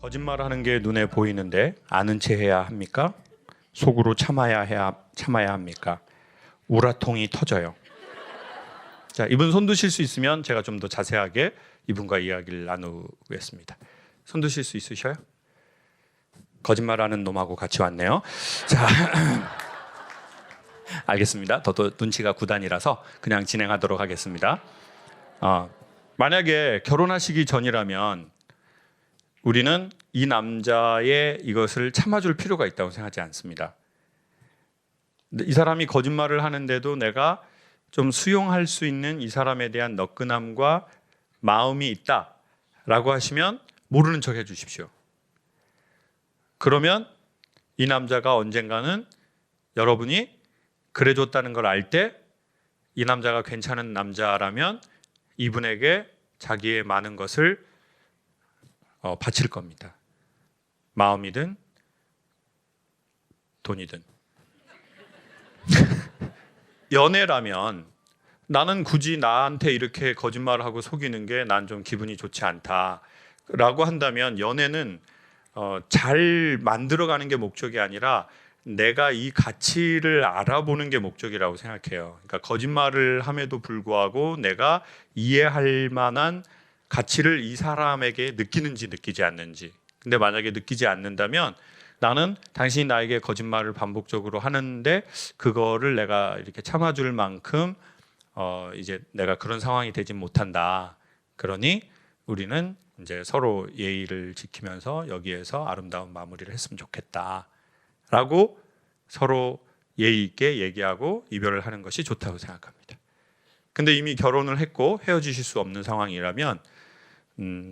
거짓말하는 게 눈에 보이는데 아는 체 해야 합니까? 속으로 참아야 합니까? 우라통이 터져요. 자, 이분 손 드실 수 있으면 제가 좀 더 자세하게 이분과 이야기를 나누겠습니다. 손 드실 수 있으셔요? 거짓말하는 놈하고 같이 왔네요. 자, 알겠습니다. 더 눈치가 9단이라서 그냥 진행하도록 하겠습니다. 만약에 결혼하시기 전이라면 우리는 이 남자의 이것을 참아줄 필요가 있다고 생각하지 않습니다. 이 사람이 거짓말을 하는데도 내가 좀 수용할 수 있는 이 사람에 대한 너끈함과 마음이 있다라고 하시면 모르는 척 해주십시오. 그러면 이 남자가 언젠가는 여러분이 그래줬다는 걸 알 때 이 남자가 괜찮은 남자라면 이분에게 자기의 많은 것을 바칠 겁니다. 마음이든 돈이든. 연애라면 나는 굳이 나한테 이렇게 거짓말을 하고 속이는 게 난 좀 기분이 좋지 않다라고 한다면 연애는 잘 만들어가는 게 목적이 아니라 내가 이 가치를 알아보는 게 목적이라고 생각해요. 그러니까 거짓말을 함에도 불구하고 내가 이해할 만한 가치를 이 사람에게 느끼는지 느끼지 않는지. 근데 만약에 느끼지 않는다면 나는 당신이 나에게 거짓말을 반복적으로 하는데 그거를 내가 이렇게 참아줄 만큼 이제 내가 그런 상황이 되지 못한다. 그러니 우리는 이제 서로 예의를 지키면서 여기에서 아름다운 마무리를 했으면 좋겠다라고 서로 예의 있게 얘기하고 이별을 하는 것이 좋다고 생각합니다. 근데 이미 결혼을 했고 헤어지실 수 없는 상황이라면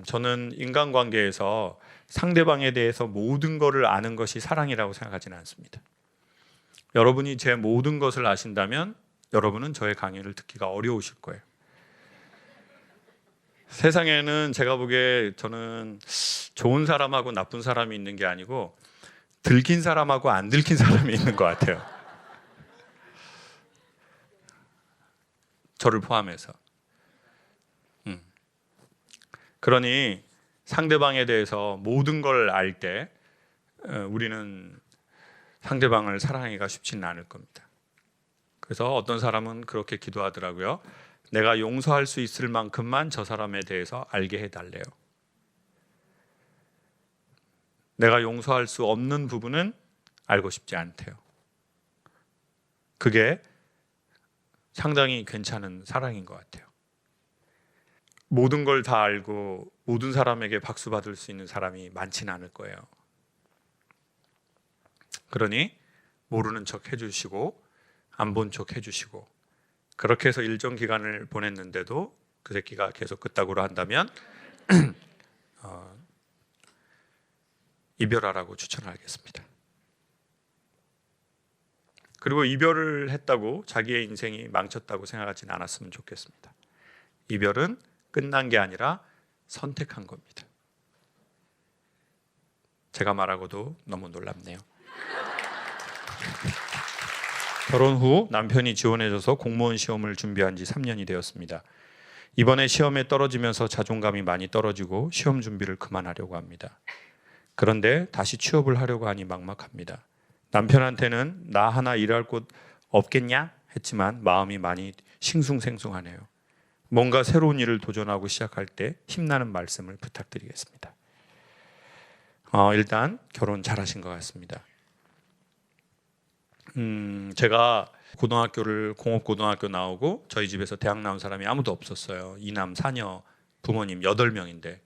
저는 인간관계에서 상대방에 대해서 모든 것을 아는 것이 사랑이라고 생각하지는 않습니다. 여러분이 제 모든 것을 아신다면 여러분은 저의 강의를 듣기가 어려우실 거예요. 세상에는 제가 보기에 저는 좋은 사람하고 나쁜 사람이 있는 게 아니고 들킨 사람하고 안 들킨 사람이 있는 것 같아요. 저를 포함해서. 그러니 상대방에 대해서 모든 걸 알 때 우리는 상대방을 사랑하기가 쉽지는 않을 겁니다. 그래서 어떤 사람은 그렇게 기도하더라고요. 내가 용서할 수 있을 만큼만 저 사람에 대해서 알게 해달래요. 내가 용서할 수 없는 부분은 알고 싶지 않대요. 그게 상당히 괜찮은 사랑인 것 같아요. 모든 걸 다 알고 모든 사람에게 박수 받을 수 있는 사람이 많지는 않을 거예요. 그러니 모르는 척 해주시고 안 본 척 해주시고 그렇게 해서 일정 기간을 보냈는데도 그 새끼가 계속 그따구로 한다면 이별하라고 추천하겠습니다. 그리고 이별을 했다고 자기의 인생이 망쳤다고 생각하지는 않았으면 좋겠습니다. 이별은 끝난 게 아니라 선택한 겁니다. 제가 말하고도 너무 놀랍네요. 결혼 후 남편이 지원해줘서 공무원 시험을 준비한 지 3년이 되었습니다. 이번에 시험에 떨어지면서 자존감이 많이 떨어지고 시험 준비를 그만하려고 합니다. 그런데 다시 취업을 하려고 하니 막막합니다. 남편한테는 나 하나 일할 곳 없겠냐 했지만 마음이 많이 싱숭생숭하네요. 뭔가 새로운 일을 도전하고 시작할 때 힘나는 말씀을 부탁드리겠습니다. 일단 결혼 잘하신 것 같습니다. 제가 고등학교를 공업고등학교 나오고 저희 집에서 대학 나온 사람이 아무도 없었어요. 2남 4녀 부모님 8명인데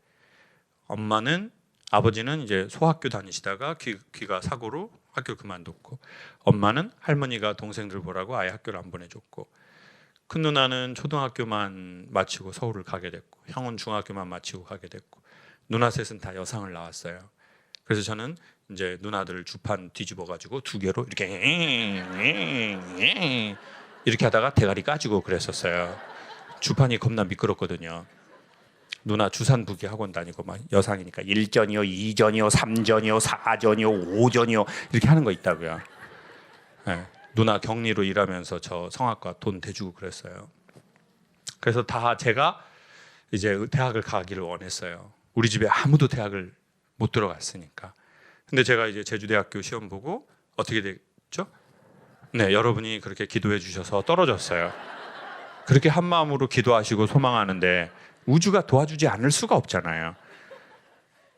아버지는 이제 소학교 다니시다가 귀가 사고로 학교 그만뒀고 엄마는 할머니가 동생들 보라고 아예 학교를 안 보내줬고 큰 누나는 초등학교만 마치고 서울을 가게 됐고 형은 중학교만 마치고 가게 됐고 누나 셋은 다 여상을 나왔어요. 그래서 저는 이제 누나들 주판 뒤집어 가지고 두 개로 이렇게 하다가 대가리 까지고 그랬었어요. 주판이 겁나 미끄럽거든요. 누나 주산부기 학원 다니고 막 여상이니까 1전이요, 2전이요, 3전이요, 4전이요, 5전이요 이렇게 하는 거 있다고요. 네. 누나 격리로 일하면서 저 성악과 돈 대주고 그랬어요. 그래서 다 제가 이제 대학을 가기를 원했어요. 우리 집에 아무도 대학을 못 들어갔으니까. 근데 제가 이제 제주대학교 시험 보고 어떻게 됐죠? 네, 여러분이 그렇게 기도해 주셔서 떨어졌어요. 그렇게 한 마음으로 기도하시고 소망하는데 우주가 도와주지 않을 수가 없잖아요.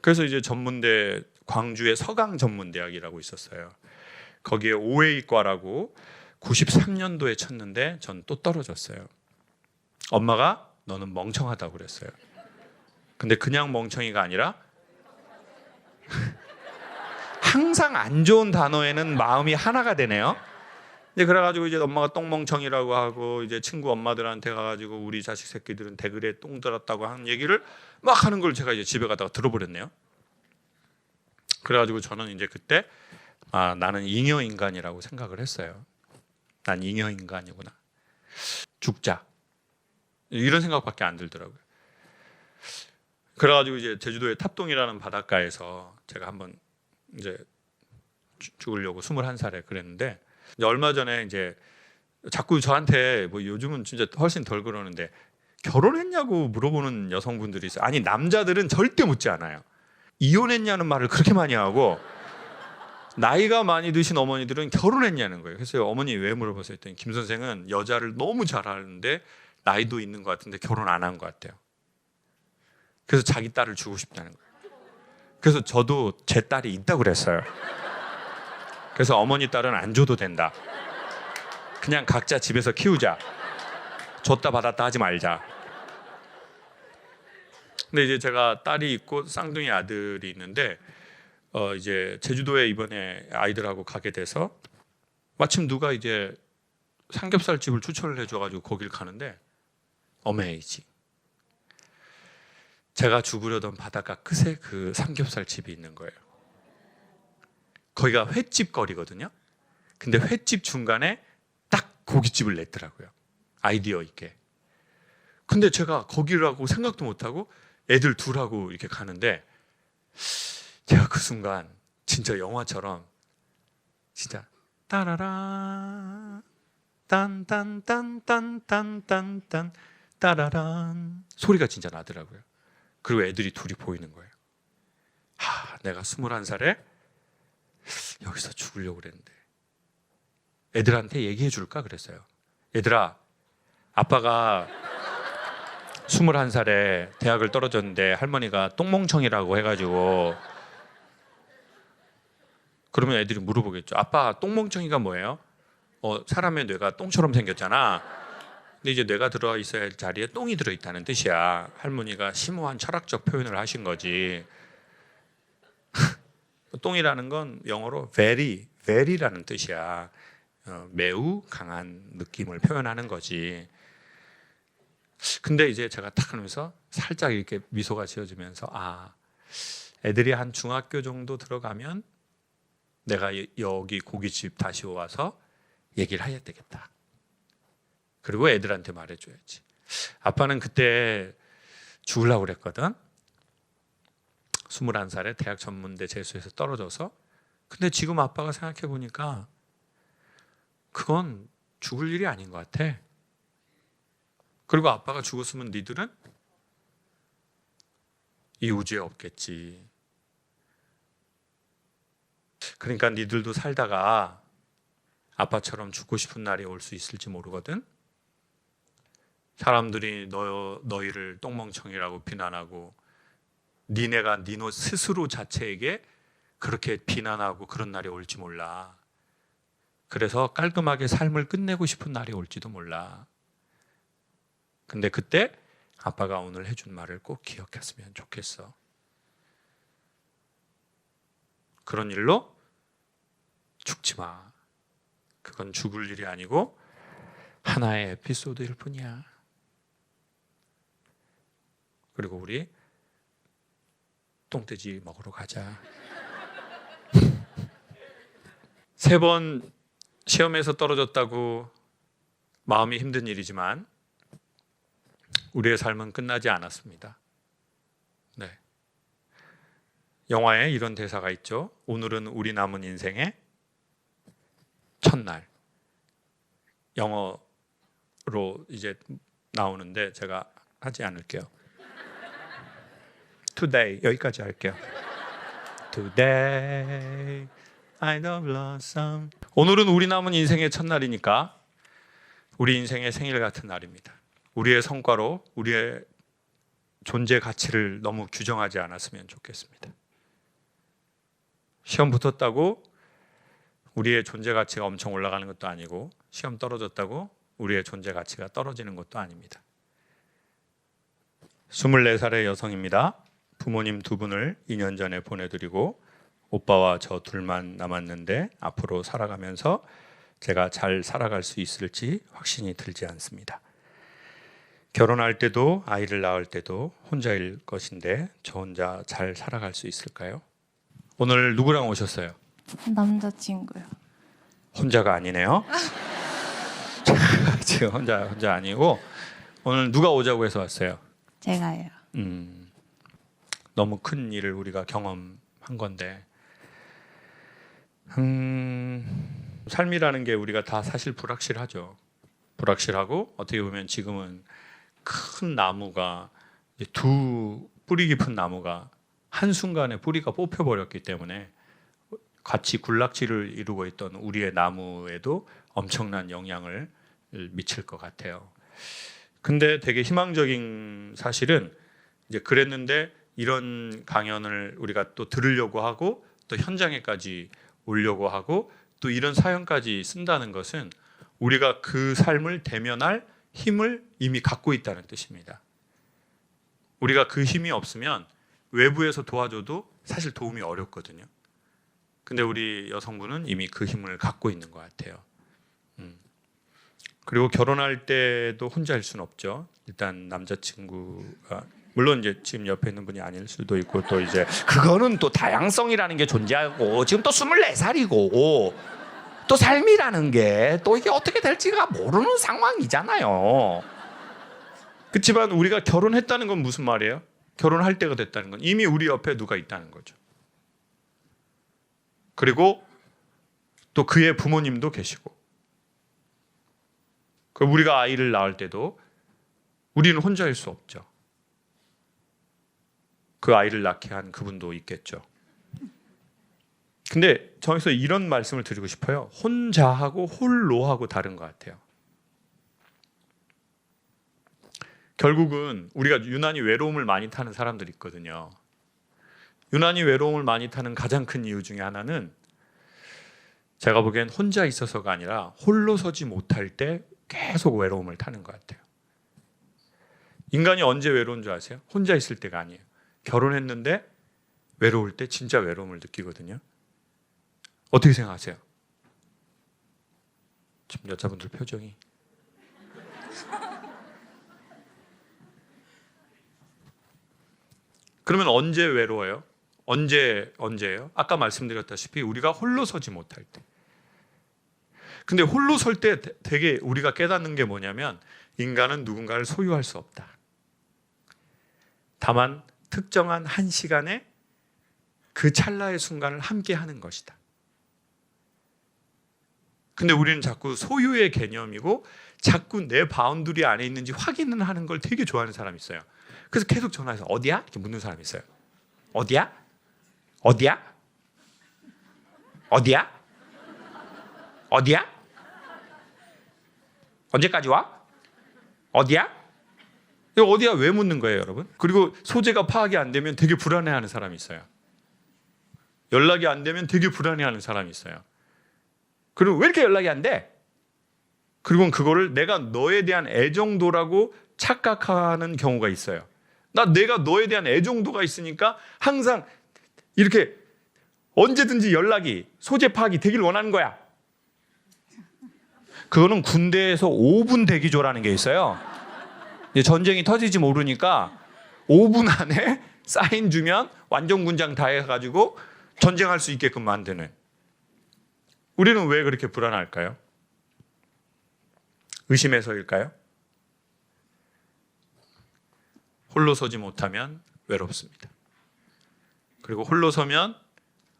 그래서 이제 전문대, 광주의 서강 전문대학이라고 있었어요. 거기에 OA과라고 93년도에 쳤는데 전 또 떨어졌어요. 엄마가 너는 멍청하다고 그랬어요. 근데 그냥 멍청이가 아니라 항상 안 좋은 단어에는 마음이 하나가 되네요. 이제 그래가지고 이제 엄마가 똥멍청이라고 하고 이제 친구 엄마들한테 가가지고 우리 자식 새끼들은 대그레 똥 들었다고 하는 얘기를 막 하는 걸 제가 이제 집에 가다가 들어버렸네요. 그래가지고 저는 이제 그때 나는 잉여 인간이라고 생각을 했어요. 난 잉여 인간이구나. 죽자. 이런 생각밖에 안 들더라고요. 그래가지고 이제 제주도의 탑동이라는 바닷가에서 제가 한번 이제 죽으려고 21살에 그랬는데 이제 얼마 전에 이제 자꾸 저한테 뭐 요즘은 진짜 훨씬 덜 그러는데 결혼했냐고 물어보는 여성분들이 있어요. 아니 남자들은 절대 묻지 않아요. 이혼했냐는 말을 그렇게 많이 하고 나이가 많이 드신 어머니들은 결혼했냐는 거예요. 그래서 어머니 왜 물어보세요 했더니 김 선생은 여자를 너무 잘하는데 나이도 있는 것 같은데 결혼 안 한 것 같아요. 그래서 자기 딸을 주고 싶다는 거예요. 그래서 저도 제 딸이 있다고 그랬어요. 그래서 어머니 딸은 안 줘도 된다. 그냥 각자 집에서 키우자. 줬다 받았다 하지 말자. 근데 이제 제가 딸이 있고 쌍둥이 아들이 있는데 이제 제주도에 이번에 아이들하고 가게 돼서 마침 누가 이제 삼겹살 집을 추천을 해줘가지고 거길 가는데 어메이징. 제가 죽으려던 바닷가 끝에 그 삼겹살 집이 있는 거예요. 거기가 횟집 거리거든요. 근데 횟집 중간에 딱 고깃집을 냈더라고요. 아이디어 있게. 근데 제가 거기라고 생각도 못하고 애들 둘하고 이렇게 가는데 제가 그 순간 진짜 영화처럼 진짜 따라란 딴딴딴딴딴딴딴 따라란 소리가 진짜 나더라고요. 그리고 애들이 둘이 보이는 거예요. 내가 21살에 여기서 죽으려고 그랬는데 애들한테 얘기해 줄까 그랬어요. 얘들아, 아빠가 21살에 대학을 떨어졌는데 할머니가 똥멍청이라고 해가지고 그러면 애들이 물어보겠죠. 아빠, 똥멍청이가 뭐예요? 사람의 뇌가 똥처럼 생겼잖아. 근데 이제 뇌가 들어 있어야 할 자리에 똥이 들어있다는 뜻이야. 할머니가 심오한 철학적 표현을 하신 거지. 똥이라는 건 영어로 very라는 뜻이야. 매우 강한 느낌을 표현하는 거지. 근데 이제 제가 딱 하면서 살짝 이렇게 미소가 지어지면서 애들이 한 중학교 정도 들어가면 내가 여기 고깃집 다시 와서 얘기를 해야 되겠다. 그리고 애들한테 말해줘야지. 아빠는 그때 죽으려고 그랬거든. 21살에 대학 전문대 재수해서 떨어져서. 근데 지금 아빠가 생각해 보니까 그건 죽을 일이 아닌 것 같아. 그리고 아빠가 죽었으면 니들은 이 우주에 없겠지. 그러니까 니들도 살다가 아빠처럼 죽고 싶은 날이 올 수 있을지 모르거든. 사람들이 너희를 똥멍청이라고 비난하고 니네가 니 스스로 자체에게 그렇게 비난하고 그런 날이 올지 몰라. 그래서 깔끔하게 삶을 끝내고 싶은 날이 올지도 몰라. 근데 그때 아빠가 오늘 해준 말을 꼭 기억했으면 좋겠어. 그런 일로 죽지 마. 그건 죽을 일이 아니고 하나의 에피소드일 뿐이야. 그리고 우리 똥돼지 먹으러 가자. 3번 시험에서 떨어졌다고 마음이 힘든 일이지만 우리의 삶은 끝나지 않았습니다. 네. 영화에 이런 대사가 있죠. 오늘은 우리 남은 인생의 첫날. 영어로 이제 나오는데 제가 하지 않을게요. Today 여기까지 할게요. Today I the blossom. 오늘은 우리 남은 인생의 첫날이니까 우리 인생의 생일 같은 날입니다. 우리의 성과로 우리의 존재 가치를 너무 규정하지 않았으면 좋겠습니다. 시험 붙었다고 우리의 존재 가치가 엄청 올라가는 것도 아니고 시험 떨어졌다고 우리의 존재 가치가 떨어지는 것도 아닙니다. 24살의 여성입니다. 부모님 두 분을 2년 전에 보내드리고 오빠와 저 둘만 남았는데 앞으로 살아가면서 제가 잘 살아갈 수 있을지 확신이 들지 않습니다. 결혼할 때도 아이를 낳을 때도 혼자일 것인데 저 혼자 잘 살아갈 수 있을까요? 오늘 누구랑 오셨어요? 남자친구요. 혼자가 아니네요. 지금 혼자 아니고 오늘 누가 오자고 해서 왔어요? 제가요. 너무 큰 일을 우리가 경험한 건데 삶이라는 게 우리가 다 사실 불확실하죠. 불확실하고 어떻게 보면 지금은 큰 나무가 두 뿌리 깊은 나무가 한순간에 뿌리가 뽑혀버렸기 때문에 같이 군락지를 이루고 있던 우리의 나무에도 엄청난 영향을 미칠 것 같아요. 근데 되게 희망적인 사실은 이제 그랬는데 이런 강연을 우리가 또 들으려고 하고 또 현장에까지 오려고 하고 또 이런 사연까지 쓴다는 것은 우리가 그 삶을 대면할 힘을 이미 갖고 있다는 뜻입니다. 우리가 그 힘이 없으면 외부에서 도와줘도 사실 도움이 어렵거든요. 근데 우리 여성분은 이미 그 힘을 갖고 있는 것 같아요. 그리고 결혼할 때도 혼자일 수는 없죠. 일단 남자친구가 물론 이제 지금 옆에 있는 분이 아닐 수도 있고 또 이제 그거는 또 다양성이라는 게 존재하고 지금 또 24살이고 또 삶이라는 게 또 이게 어떻게 될지가 모르는 상황이잖아요. 그렇지만 우리가 결혼했다는 건 무슨 말이에요? 결혼할 때가 됐다는 건 이미 우리 옆에 누가 있다는 거죠. 그리고 또 그의 부모님도 계시고 우리가 아이를 낳을 때도 우리는 혼자일 수 없죠. 그 아이를 낳게 한 그분도 있겠죠. 근데 저기서 이런 말씀을 드리고 싶어요. 혼자하고 홀로하고 다른 것 같아요. 결국은 우리가 유난히 외로움을 많이 타는 사람들이 있거든요. 유난히 외로움을 많이 타는 가장 큰 이유 중에 하나는 제가 보기엔 혼자 있어서가 아니라 홀로 서지 못할 때 계속 외로움을 타는 것 같아요. 인간이 언제 외로운 줄 아세요? 혼자 있을 때가 아니에요. 결혼했는데 외로울 때 진짜 외로움을 느끼거든요. 어떻게 생각하세요? 지금 여자분들 표정이 그러면 언제 외로워요? 언제예요? 아까 말씀드렸다시피 우리가 홀로 서지 못할 때. 근데 홀로 설 때 되게 우리가 깨닫는 게 뭐냐면 인간은 누군가를 소유할 수 없다. 다만 특정한 한 시간에 그 찰나의 순간을 함께 하는 것이다. 근데 우리는 자꾸 소유의 개념이고 자꾸 내 바운더리 안에 있는지 확인을 하는 걸 되게 좋아하는 사람이 있어요. 그래서 계속 전화해서 어디야? 이렇게 묻는 사람이 있어요. 어디야? 어디야? 어디야? 어디야? 언제까지 와? 어디야? 이거 어디야? 왜 묻는 거예요, 여러분? 그리고 소재가 파악이 안 되면 되게 불안해하는 사람이 있어요. 연락이 안 되면 되게 불안해하는 사람이 있어요. 그리고 왜 이렇게 연락이 안 돼? 그리고 그거를 내가 너에 대한 애정도라고 착각하는 경우가 있어요. 내가 너에 대한 애정도가 있으니까 항상 이렇게 언제든지 연락이 소재 파악이 되길 원하는 거야. 그거는 군대에서 5분 대기조라는 게 있어요. 전쟁이 터질지 모르니까 5분 안에 사인 주면 완전군장 다 해가지고 전쟁할 수 있게끔 만드는. 우리는 왜 그렇게 불안할까요? 의심해서일까요? 홀로 서지 못하면 외롭습니다. 그리고 홀로 서면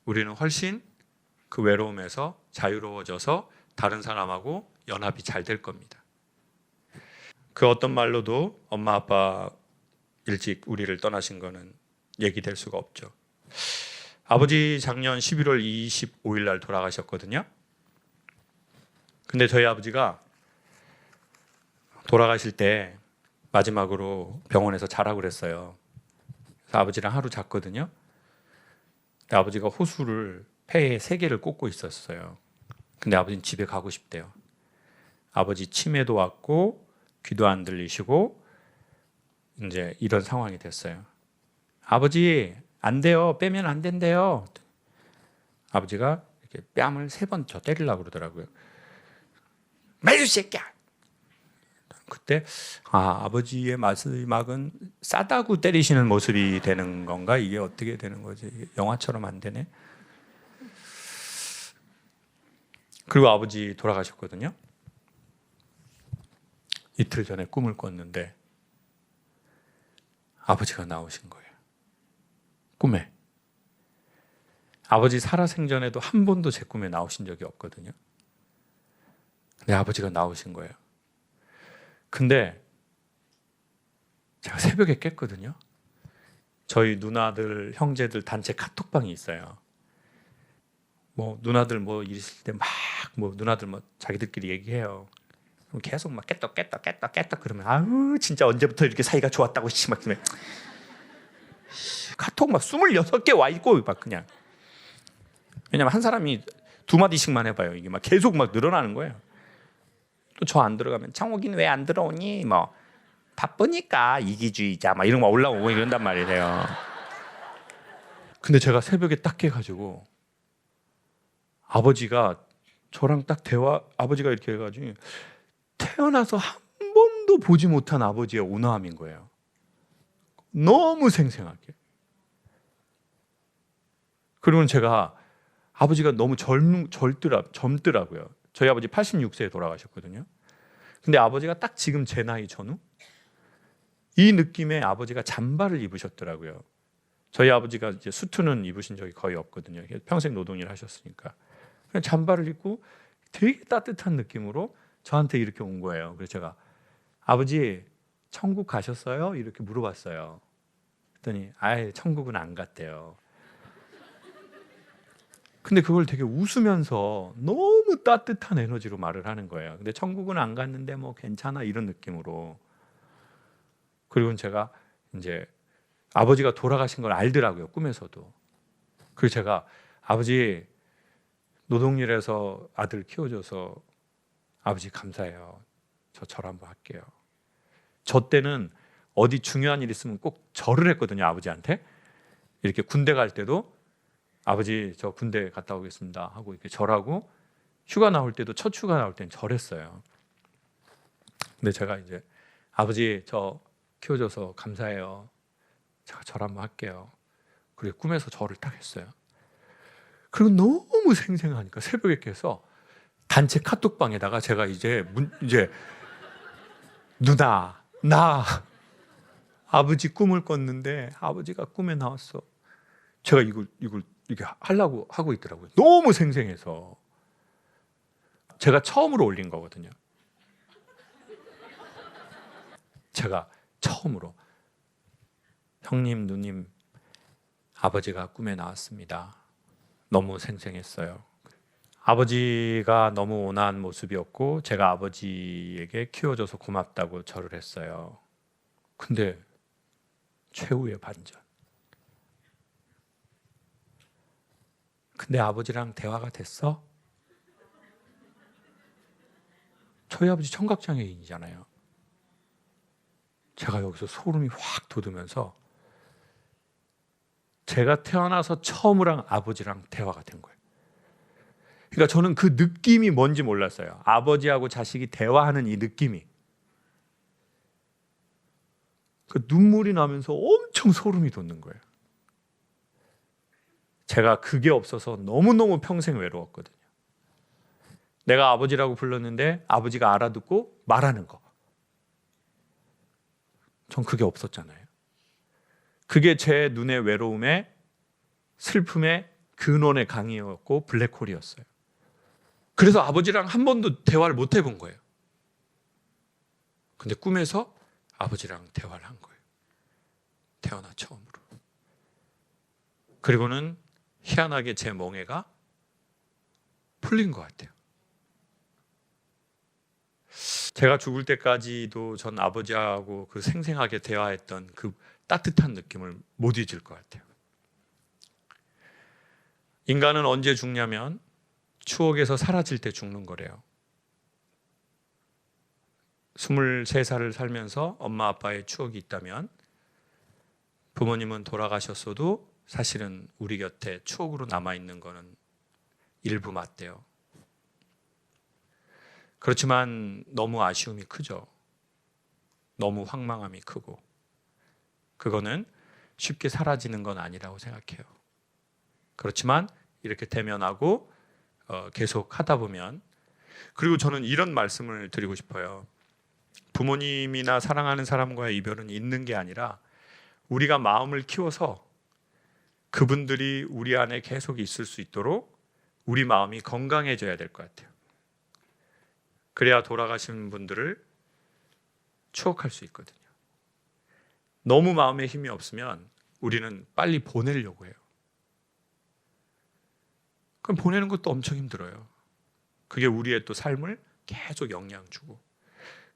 우리는 훨씬 그 외로움에서 자유로워져서 다른 사람하고 연합이 잘 될 겁니다. 그 어떤 말로도 엄마 아빠 일찍 우리를 떠나신 거는 얘기될 수가 없죠. 아버지 작년 11월 25일 날 돌아가셨거든요. 근데 저희 아버지가 돌아가실 때 마지막으로 병원에서 자라고 그랬어요. 그래서 아버지랑 하루 잤거든요. 근데 아버지가 호수를 폐에 3개를 꽂고 있었어요. 근데 아버지는 집에 가고 싶대요. 아버지 치매도 왔고 귀도 안 들리시고 이제 이런 상황이 됐어요. 아버지 안 돼요. 빼면 안 된대요. 아버지가 이렇게 뺨을 3번 저 때리려고 그러더라고요. 말도 새끼야. 그때 아버지의 마지막은 싸다구 때리시는 모습이 되는 건가? 이게 어떻게 되는 거지? 이게 영화처럼 안 되네. 그리고 아버지 돌아가셨거든요. 이틀 전에 꿈을 꿨는데 아버지가 나오신 거예요. 꿈에. 아버지 살아생전에도 한 번도 제 꿈에 나오신 적이 없거든요. 근데 아버지가 나오신 거예요. 근데 제가 새벽에 깼거든요. 저희 누나들, 형제들 단체 카톡방이 있어요. 뭐 누나들 뭐 있을 때 막 뭐 누나들 뭐 자기들끼리 얘기해요. 그럼 계속 막 깼다 그러면 아유 진짜 언제부터 이렇게 사이가 좋았다고 막 그러면 카톡 막 26개 와 있고 막 그냥. 왜냐면 한 사람이 2마디씩만 해봐요. 이게 막 계속 막 늘어나는 거예요. 또 저 안 들어가면 창욱이는 왜 안 들어오니? 뭐 바쁘니까 이기주의자 막 이런 거 올라오고 이런단 말이에요. 근데 제가 새벽에 딱 깨가지고 아버지가 저랑 딱 아버지가 이렇게 해가지고 태어나서 한 번도 보지 못한 아버지의 온화함인 거예요. 너무 생생하게. 그리고 제가 아버지가 너무 젊더라고요. 저희 아버지 86세에 돌아가셨거든요. 근데 아버지가 딱 지금 제 나이 전후 이 느낌에 아버지가 잠바를 입으셨더라고요. 저희 아버지가 이제 수트는 입으신 적이 거의 없거든요. 평생 노동일 하셨으니까. 그냥 잠바를 입고 되게 따뜻한 느낌으로 저한테 이렇게 온 거예요. 그래서 제가 아버지 천국 가셨어요? 이렇게 물어봤어요. 그랬더니 아예 천국은 안 갔대요. 근데 그걸 되게 웃으면서 너무 따뜻한 에너지로 말을 하는 거예요. 근데 천국은 안 갔는데 뭐 괜찮아 이런 느낌으로. 그리고 제가 이제 아버지가 돌아가신 걸 알더라고요. 꿈에서도. 그래서 제가 아버지 노동일해서 아들 키워줘서 아버지 감사해요. 저 절 한번 할게요. 저 때는 어디 중요한 일 있으면 꼭 절을 했거든요. 아버지한테. 이렇게 군대 갈 때도 아버지 저 군대 갔다 오겠습니다 하고 이렇게 절하고 휴가 나올 때도 첫 휴가 나올 때는 절했어요. 근데 제가 이제 아버지 저 키워줘서 감사해요. 제가 절 한번 할게요. 그리고 꿈에서 절을 딱 했어요. 그리고 너무 생생하니까 새벽에 깨서 단체 카톡방에다가 제가 이제 누나 나 아버지 꿈을 꿨는데 아버지가 꿈에 나왔어. 제가 이걸 이렇게 하려고 하고 있더라고요. 너무 생생해서 제가 처음으로 올린 거거든요. 제가 처음으로 형님 누님 아버지가 꿈에 나왔습니다. 너무 생생했어요. 아버지가 너무 온화한 모습이었고 제가 아버지에게 키워줘서 고맙다고 절을 했어요. 근데 최후의 반전. 근데 아버지랑 대화가 됐어? 저희 아버지 청각장애인이잖아요. 제가 여기서 소름이 확 돋으면서 제가 태어나서 처음으로 아버지랑 대화가 된 거예요. 그러니까 저는 그 느낌이 뭔지 몰랐어요. 아버지하고 자식이 대화하는 이 느낌이. 그 눈물이 나면서 엄청 소름이 돋는 거예요. 제가 그게 없어서 너무너무 평생 외로웠거든요. 내가 아버지라고 불렀는데 아버지가 알아듣고 말하는 거. 전 그게 없었잖아요. 그게 제 눈의 외로움에 슬픔의 근원의 강이었고 블랙홀이었어요. 그래서 아버지랑 한 번도 대화를 못 해본 거예요. 근데 꿈에서 아버지랑 대화를 한 거예요. 태어나 처음으로. 그리고는 희한하게 제 멍에가 풀린 것 같아요. 제가 죽을 때까지도 전 아버지하고 그 생생하게 대화했던 그 따뜻한 느낌을 못 잊을 것 같아요. 인간은 언제 죽냐면 추억에서 사라질 때 죽는 거래요. 23살을 살면서 엄마 아빠의 추억이 있다면 부모님은 돌아가셨어도 사실은 우리 곁에 추억으로 남아있는 거는 일부 맞대요. 그렇지만 너무 아쉬움이 크죠. 너무 황망함이 크고 그거는 쉽게 사라지는 건 아니라고 생각해요. 그렇지만 이렇게 대면하고 계속 하다 보면, 그리고 저는 이런 말씀을 드리고 싶어요. 부모님이나 사랑하는 사람과의 이별은 있는 게 아니라 우리가 마음을 키워서 그분들이 우리 안에 계속 있을 수 있도록 우리 마음이 건강해져야 될 것 같아요. 그래야 돌아가신 분들을 추억할 수 있거든요. 너무 마음에 힘이 없으면 우리는 빨리 보내려고 해요. 그럼 보내는 것도 엄청 힘들어요. 그게 우리의 또 삶을 계속 영향 주고.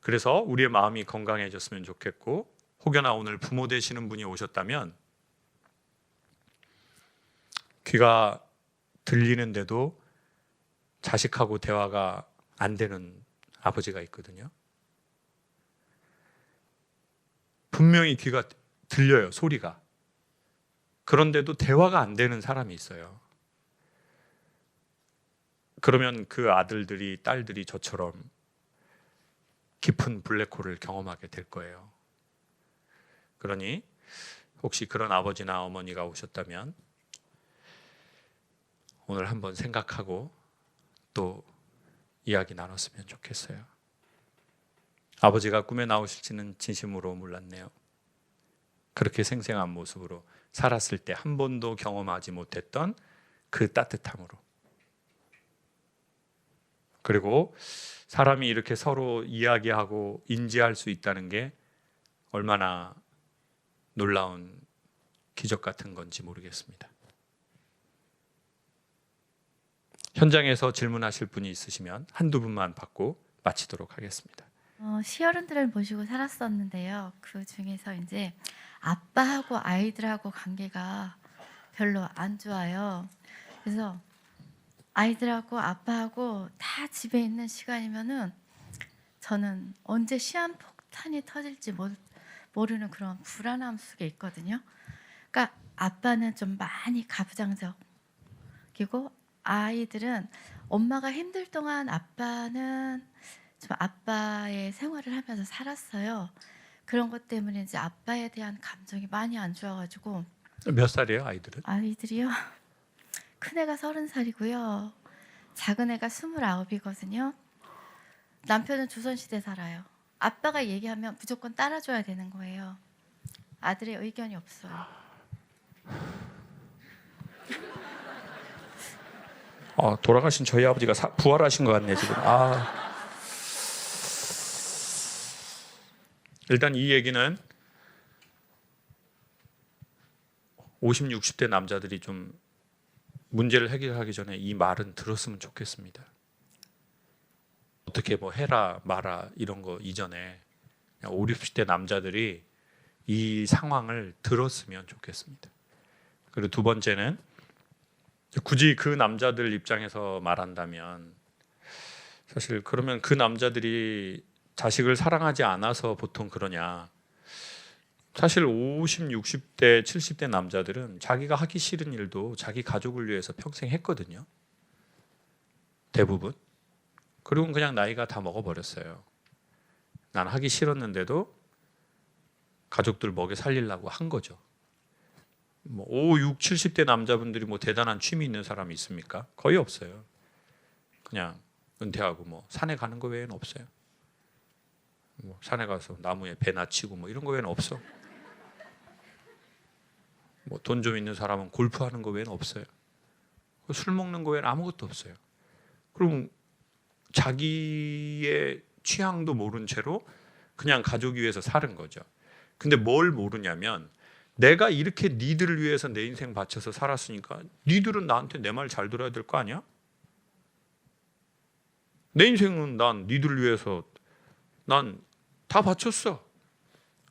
그래서 우리의 마음이 건강해졌으면 좋겠고, 혹여나 오늘 부모 되시는 분이 오셨다면 귀가 들리는데도 자식하고 대화가 안 되는 아버지가 있거든요. 분명히 귀가 들려요, 소리가. 그런데도 대화가 안 되는 사람이 있어요. 그러면 그 아들들이, 딸들이 저처럼 깊은 블랙홀을 경험하게 될 거예요. 그러니 혹시 그런 아버지나 어머니가 오셨다면 오늘 한번 생각하고 또 이야기 나눴으면 좋겠어요. 아버지가 꿈에 나오실지는 진심으로 몰랐네요. 그렇게 생생한 모습으로 살았을 때 한 번도 경험하지 못했던 그 따뜻함으로. 그리고 사람이 이렇게 서로 이야기하고 인지할 수 있다는 게 얼마나 놀라운 기적 같은 건지 모르겠습니다. 현장에서 질문하실 분이 있으시면 한두 분만 받고 마치도록 하겠습니다. 시어른들을 모시고 살았었는데요. 그 중에서 이제 아빠하고 아이들하고 관계가 별로 안 좋아요. 그래서 아이들하고 아빠하고 다 집에 있는 시간이면은 저는 언제 시한폭탄이 터질지 모르는 그런 불안함 속에 있거든요. 그러니까 아빠는 좀 많이 가부장적이고 아이들은 엄마가 힘들 동안 아빠는 좀 아빠의 생활을 하면서 살았어요. 그런 것 때문에 이제 아빠에 대한 감정이 많이 안 좋아가지고. 몇 살이에요, 아이들은? 아이들이요? 큰애가 30살이고요. 작은애가 29이거든요. 남편은 조선시대 살아요. 아빠가 얘기하면 무조건 따라줘야 되는 거예요. 아들의 의견이 없어요. 돌아가신 저희 아버지가 부활하신 것 같네 지금. 일단 이 얘기는 50, 60대 남자들이 좀 문제를 해결하기 전에 이 말은 들었으면 좋겠습니다. 어떻게 뭐 해라 마라 이런 거 이전에 50, 60대 남자들이 이 상황을 들었으면 좋겠습니다. 그리고 두 번째는 굳이 그 남자들 입장에서 말한다면 사실 그러면 그 남자들이 자식을 사랑하지 않아서 보통 그러냐. 사실 50, 60대, 70대 남자들은 자기가 하기 싫은 일도 자기 가족을 위해서 평생 했거든요. 대부분. 그리고 그냥 나이가 다 먹어버렸어요. 난 하기 싫었는데도 가족들 먹여 살리려고 한 거죠. 뭐 5, 6, 70대 남자분들이 뭐 대단한 취미 있는 사람이 있습니까? 거의 없어요. 그냥 은퇴하고 뭐 산에 가는 거 외에는 없어요. 뭐 산에 가서 나무에 배나 치고 뭐 이런 거 외에는 없어. 뭐 돈 좀 있는 사람은 골프하는 거 외에는 없어요. 술 먹는 거 외에는 아무것도 없어요. 그럼 자기의 취향도 모른 채로 그냥 가족 위해서 사는 거죠. 근데 뭘 모르냐면 내가 이렇게 니들을 위해서 내 인생 바쳐서 살았으니까 니들은 나한테 내 말 잘 들어야 될 거 아니야? 내 인생은 난 니들을 위해서 난 다 바쳤어.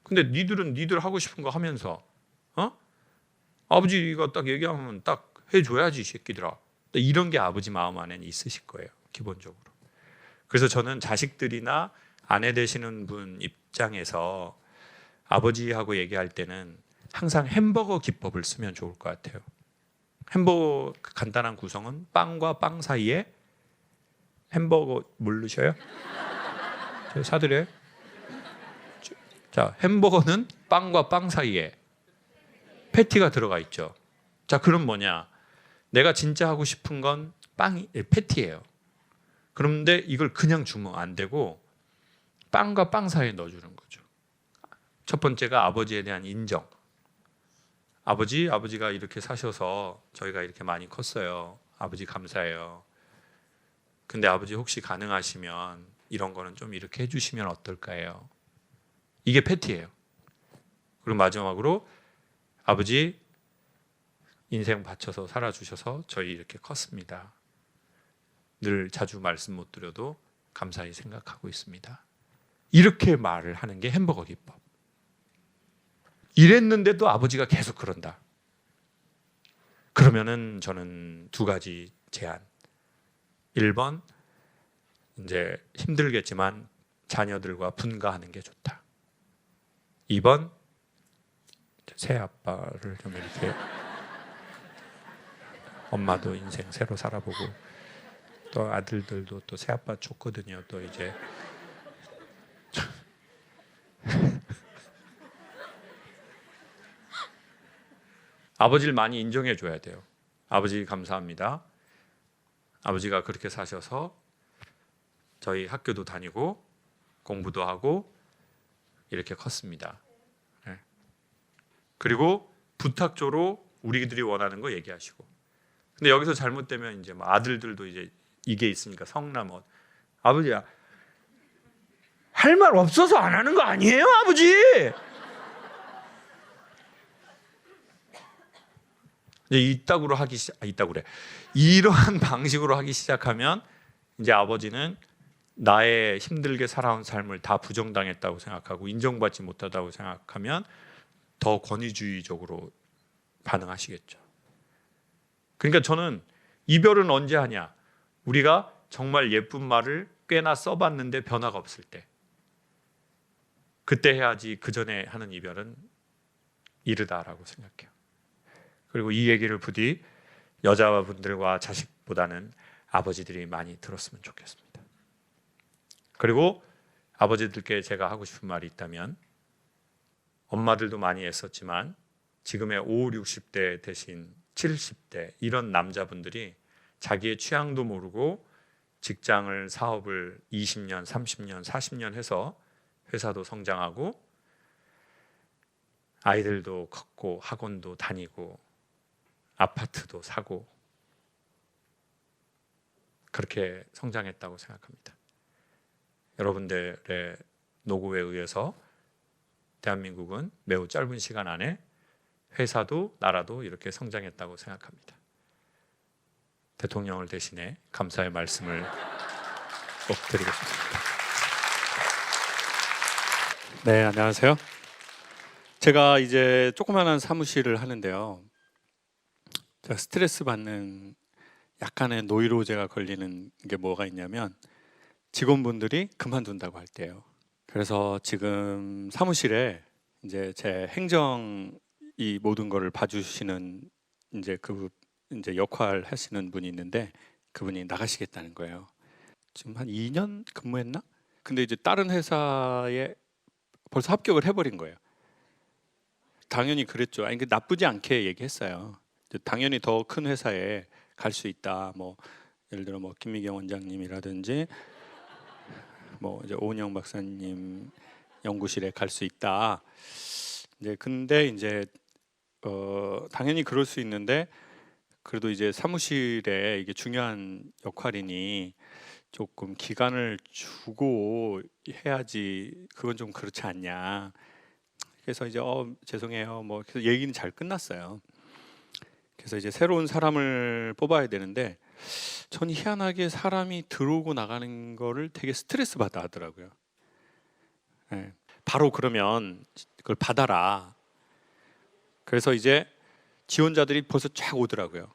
근데 니들은 니들 하고 싶은 거 하면서 아버지가 딱 얘기하면 딱 해줘야지 이 새끼들아. 이런 게 아버지 마음 안에는 있으실 거예요, 기본적으로. 그래서 저는 자식들이나 아내 되시는 분 입장에서 아버지하고 얘기할 때는 항상 햄버거 기법을 쓰면 좋을 것 같아요. 햄버거 간단한 구성은 빵과 빵 사이에 햄버거 모르셔요? 제가 사드려요? 자, 햄버거는 빵과 빵 사이에 패티가 들어가 있죠. 자, 그럼 뭐냐? 내가 진짜 하고 싶은 건 패티예요. 그런데 이걸 그냥 주면 안 되고 빵과 빵 사이에 넣어주는 거죠. 첫 번째가 아버지에 대한 인정. 아버지가 이렇게 사셔서 저희가 이렇게 많이 컸어요. 아버지 감사해요. 근데 아버지 혹시 가능하시면 이런 거는 좀 이렇게 해주시면 어떨까요? 이게 패티예요. 그리고 마지막으로 아버지 인생 바쳐서 살아주셔서 저희 이렇게 컸습니다. 늘 자주 말씀 못 드려도 감사히 생각하고 있습니다. 이렇게 말을 하는 게 햄버거 기법. 이랬는데도 아버지가 계속 그런다. 그러면은 저는 두 가지 제안. 1번, 이제 힘들겠지만 자녀들과 분가하는 게 좋다. 2번, 새 아빠를 좀 이렇게 엄마도 인생 새로 살아보고 또 아들들도 또 새 아빠 좋거든요. 또 이제 아버지를 많이 인정해 줘야 돼요. 아버지 감사합니다. 아버지가 그렇게 사셔서 저희 학교도 다니고 공부도 하고 이렇게 컸습니다. 네. 그리고 부탁조로 우리들이 원하는 거 얘기하시고. 근데 여기서 잘못되면 이제 뭐 아들들도 이제 이게 있으니까 성남어. 아버지야, 할 말 없어서 안 하는 거 아니에요, 아버지? 이제 이러한 방식으로 하기 시작하면 이제 아버지는 나의 힘들게 살아온 삶을 다 부정당했다고 생각하고 인정받지 못하다고 생각하면 더 권위주의적으로 반응하시겠죠. 그러니까 저는 이별은 언제 하냐? 우리가 정말 예쁜 말을 꽤나 써봤는데 변화가 없을 때, 그때 해야지. 그 전에 하는 이별은 이르다라고 생각해요. 그리고 이 얘기를 부디 여자분들과 자식보다는 아버지들이 많이 들었으면 좋겠습니다. 그리고 아버지들께 제가 하고 싶은 말이 있다면, 엄마들도 많이 애썼지만 지금의 5, 60대 대신 70대 이런 남자분들이 자기의 취향도 모르고 직장을, 사업을 20년, 30년, 40년 해서 회사도 성장하고 아이들도 컸고 학원도 다니고 아파트도 사고 그렇게 성장했다고 생각합니다. 여러분들의 노고에 의해서 대한민국은 매우 짧은 시간 안에 회사도 나라도 이렇게 성장했다고 생각합니다. 대통령을 대신해 감사의 말씀을 꼭 드리고 싶습니다. 네, 안녕하세요. 제가 이제 조그마한 사무실을 하는데요. 제가 스트레스 받는 약간의 노이로제가 걸리는 게 뭐가 있냐면 직원분들이 그만둔다고 할 때예요. 그래서 지금 사무실에 이제 제 행정 이 모든 거를 봐주시는 이제 이제 역할 하시는 분이 있는데 그분이 나가시겠다는 거예요. 지금 한 2년 근무했나? 근데 이제 다른 회사에 벌써 합격을 해버린 거예요. 당연히 그랬죠. 아니, 나쁘지 않게 얘기했어요. 당연히 더 큰 회사에 갈 수 있다. 뭐 예를 들어 뭐 김미경 원장님이라든지 뭐 이제 오은영 박사님 연구실에 갈 수 있다. 이제 근데 이제 당연히 그럴 수 있는데 그래도 이제 사무실에 이게 중요한 역할이니 조금 기간을 주고 해야지. 그건 좀 그렇지 않냐. 그래서 이제 죄송해요. 뭐 그래서 얘기는 잘 끝났어요. 그래서 이제 새로운 사람을 뽑아야 되는데 전 희한하게 사람이 들어오고 나가는 거를 되게 스트레스 받아 하더라고요. 예. 바로 그러면 그걸 받아라. 그래서 이제 지원자들이 벌써 쫙 오더라고요.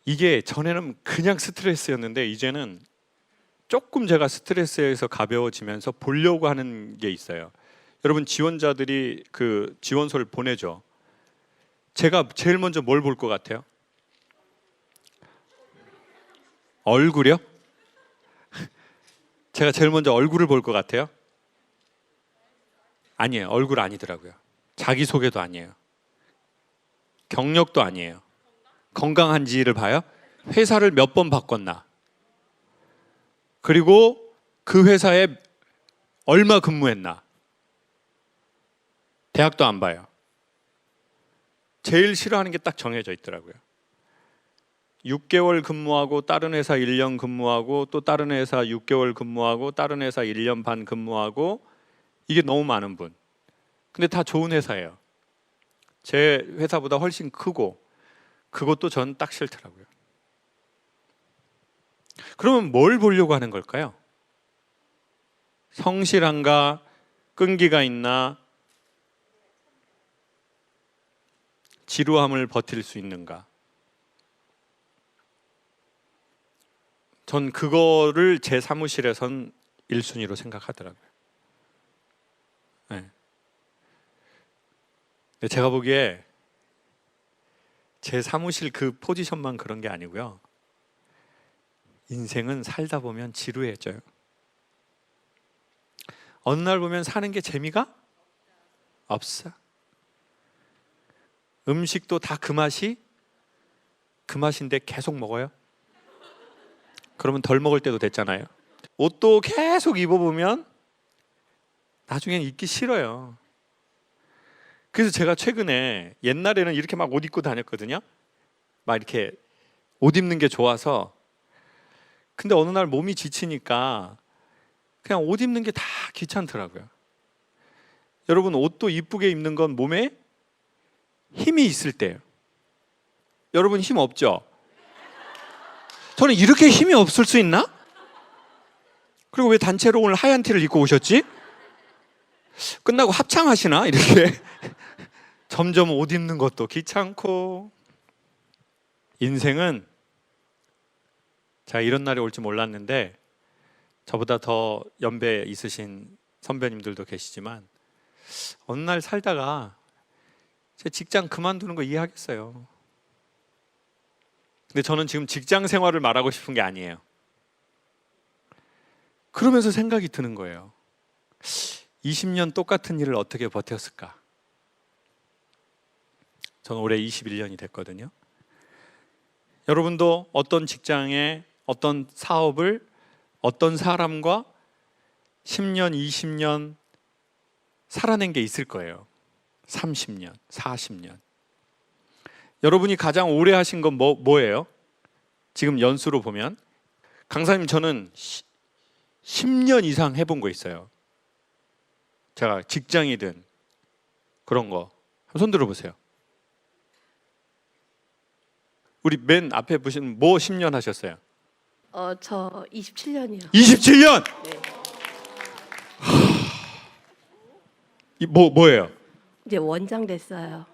이게 전에는 그냥 스트레스였는데 이제는 조금 제가 스트레스에서 가벼워지면서 보려고 하는 게 있어요. 여러분 지원자들이 그 지원서를 보내죠. 제가 제일 먼저 뭘 볼 것 같아요? 얼굴이요? 제가 제일 먼저 얼굴을 볼 것 같아요? 아니에요. 얼굴 아니더라고요. 자기소개도 아니에요. 경력도 아니에요. 건강한지를 봐요. 회사를 몇 번 바꿨나. 그리고 그 회사에 얼마 근무했나. 대학도 안 봐요. 제일 싫어하는 게 딱 정해져 있더라고요. 6개월 근무하고 다른 회사 1년 근무하고 또 다른 회사 6개월 근무하고 다른 회사 1년 반 근무하고 이게 너무 많은 분. 근데 다 좋은 회사예요. 제 회사보다 훨씬 크고 그것도 전 딱 싫더라고요. 그러면 뭘 보려고 하는 걸까요? 성실한가? 끈기가 있나? 지루함을 버틸 수 있는가? 전 그거를 제 사무실에선 1순위로 생각하더라고요. 네. 근데 제가 보기에 제 사무실 그 포지션만 그런 게 아니고요. 인생은 살다 보면 지루해져요. 어느 날 보면 사는 게 재미가 없어. 음식도 다 그 맛인데 계속 먹어요. 그러면 덜 먹을 때도 됐잖아요. 옷도 계속 입어보면 나중엔 입기 싫어요. 그래서 제가 최근에 옛날에는 이렇게 막 옷 입고 다녔거든요. 막 이렇게 옷 입는 게 좋아서. 근데 어느 날 몸이 지치니까 그냥 옷 입는 게 다 귀찮더라고요. 여러분 옷도 이쁘게 입는 건 몸에 힘이 있을 때예요. 여러분 힘 없죠? 저는 이렇게 힘이 없을 수 있나? 그리고 왜 단체로 오늘 하얀 티를 입고 오셨지? 끝나고 합창하시나? 이렇게 점점 옷 입는 것도 귀찮고. 인생은 제가 이런 날이 올지 몰랐는데 저보다 더 연배 있으신 선배님들도 계시지만 어느 날 살다가 제 직장 그만두는 거 이해하겠어요. 근데 저는 지금 직장 생활을 말하고 싶은 게 아니에요. 그러면서 생각이 드는 거예요. 20년 똑같은 일을 어떻게 버텼을까? 저는 올해 21년이 됐거든요. 여러분도 어떤 직장에 어떤 사업을 어떤 사람과 10년, 20년 살아낸 게 있을 거예요. 30년, 40년. 여러분이 가장 오래 하신 건 뭐예요? 지금 연수로 보면 강사님 저는 10년 이상 해본 거 있어요. 제가 직장이든 그런 거 손 들어보세요. 우리 맨 앞에 보시는 뭐 10년 하셨어요? 저 27년이요. 27년! 네. 뭐예요? 이제 원장 됐어요.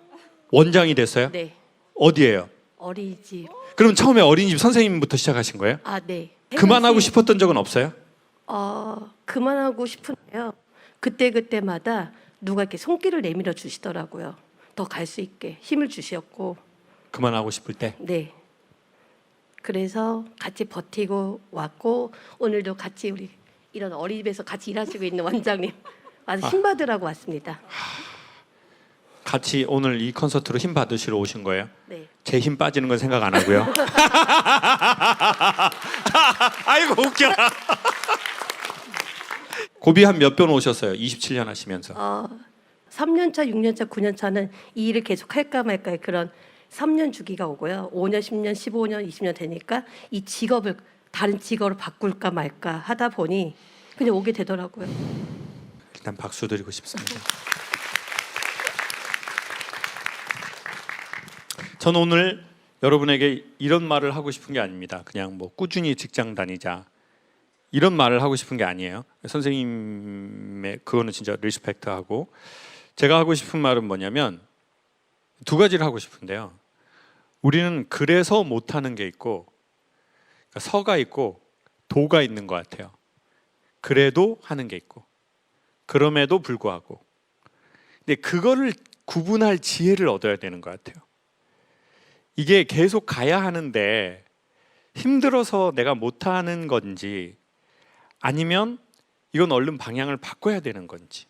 원장이 됐어요? 네. 어디예요? 어린이집. 그럼 처음에 어린이집 선생님부터 시작하신 거예요? 아, 네. 그만하고 싶었던 적은 없어요? 그만하고 싶은데요. 그때마다 누가 이렇게 손길을 내밀어 주시더라고요. 더 갈 수 있게 힘을 주셨고. 그만하고 싶을 때? 네. 그래서 같이 버티고 왔고 오늘도 같이 우리 이런 어린이집에서 같이 일하시고 있는 원장님 아주 힘 받으라고 왔습니다. 같이 오늘 이 콘서트로 힘 받으시러 오신 거예요? 네. 제 힘 빠지는 건 생각 안 하고요. 아이고 웃겨라. 고비 한 몇 번 오셨어요? 27년 하시면서. 3년차, 6년차, 9년차는 이 일을 계속 할까 말까의 그런 3년 주기가 오고요. 5년, 10년, 15년, 20년 되니까 이 직업을 다른 직업으로 바꿀까 말까 하다 보니 그냥 오게 되더라고요. 일단 박수 드리고 싶습니다. 저는 오늘 여러분에게 이런 말을 하고 싶은 게 아닙니다. 그냥 뭐 꾸준히 직장 다니자 이런 말을 하고 싶은 게 아니에요. 선생님의 그거는 진짜 리스펙트하고, 제가 하고 싶은 말은 뭐냐면 두 가지를 하고 싶은데요. 우리는 그래서 못하는 게 있고, 그러니까 서가 있고 도가 있는 것 같아요. 그래도 하는 게 있고, 그럼에도 불구하고. 근데 그거를 구분할 지혜를 얻어야 되는 것 같아요. 이게 계속 가야 하는데 힘들어서 내가 못하는 건지, 아니면 이건 얼른 방향을 바꿔야 되는 건지,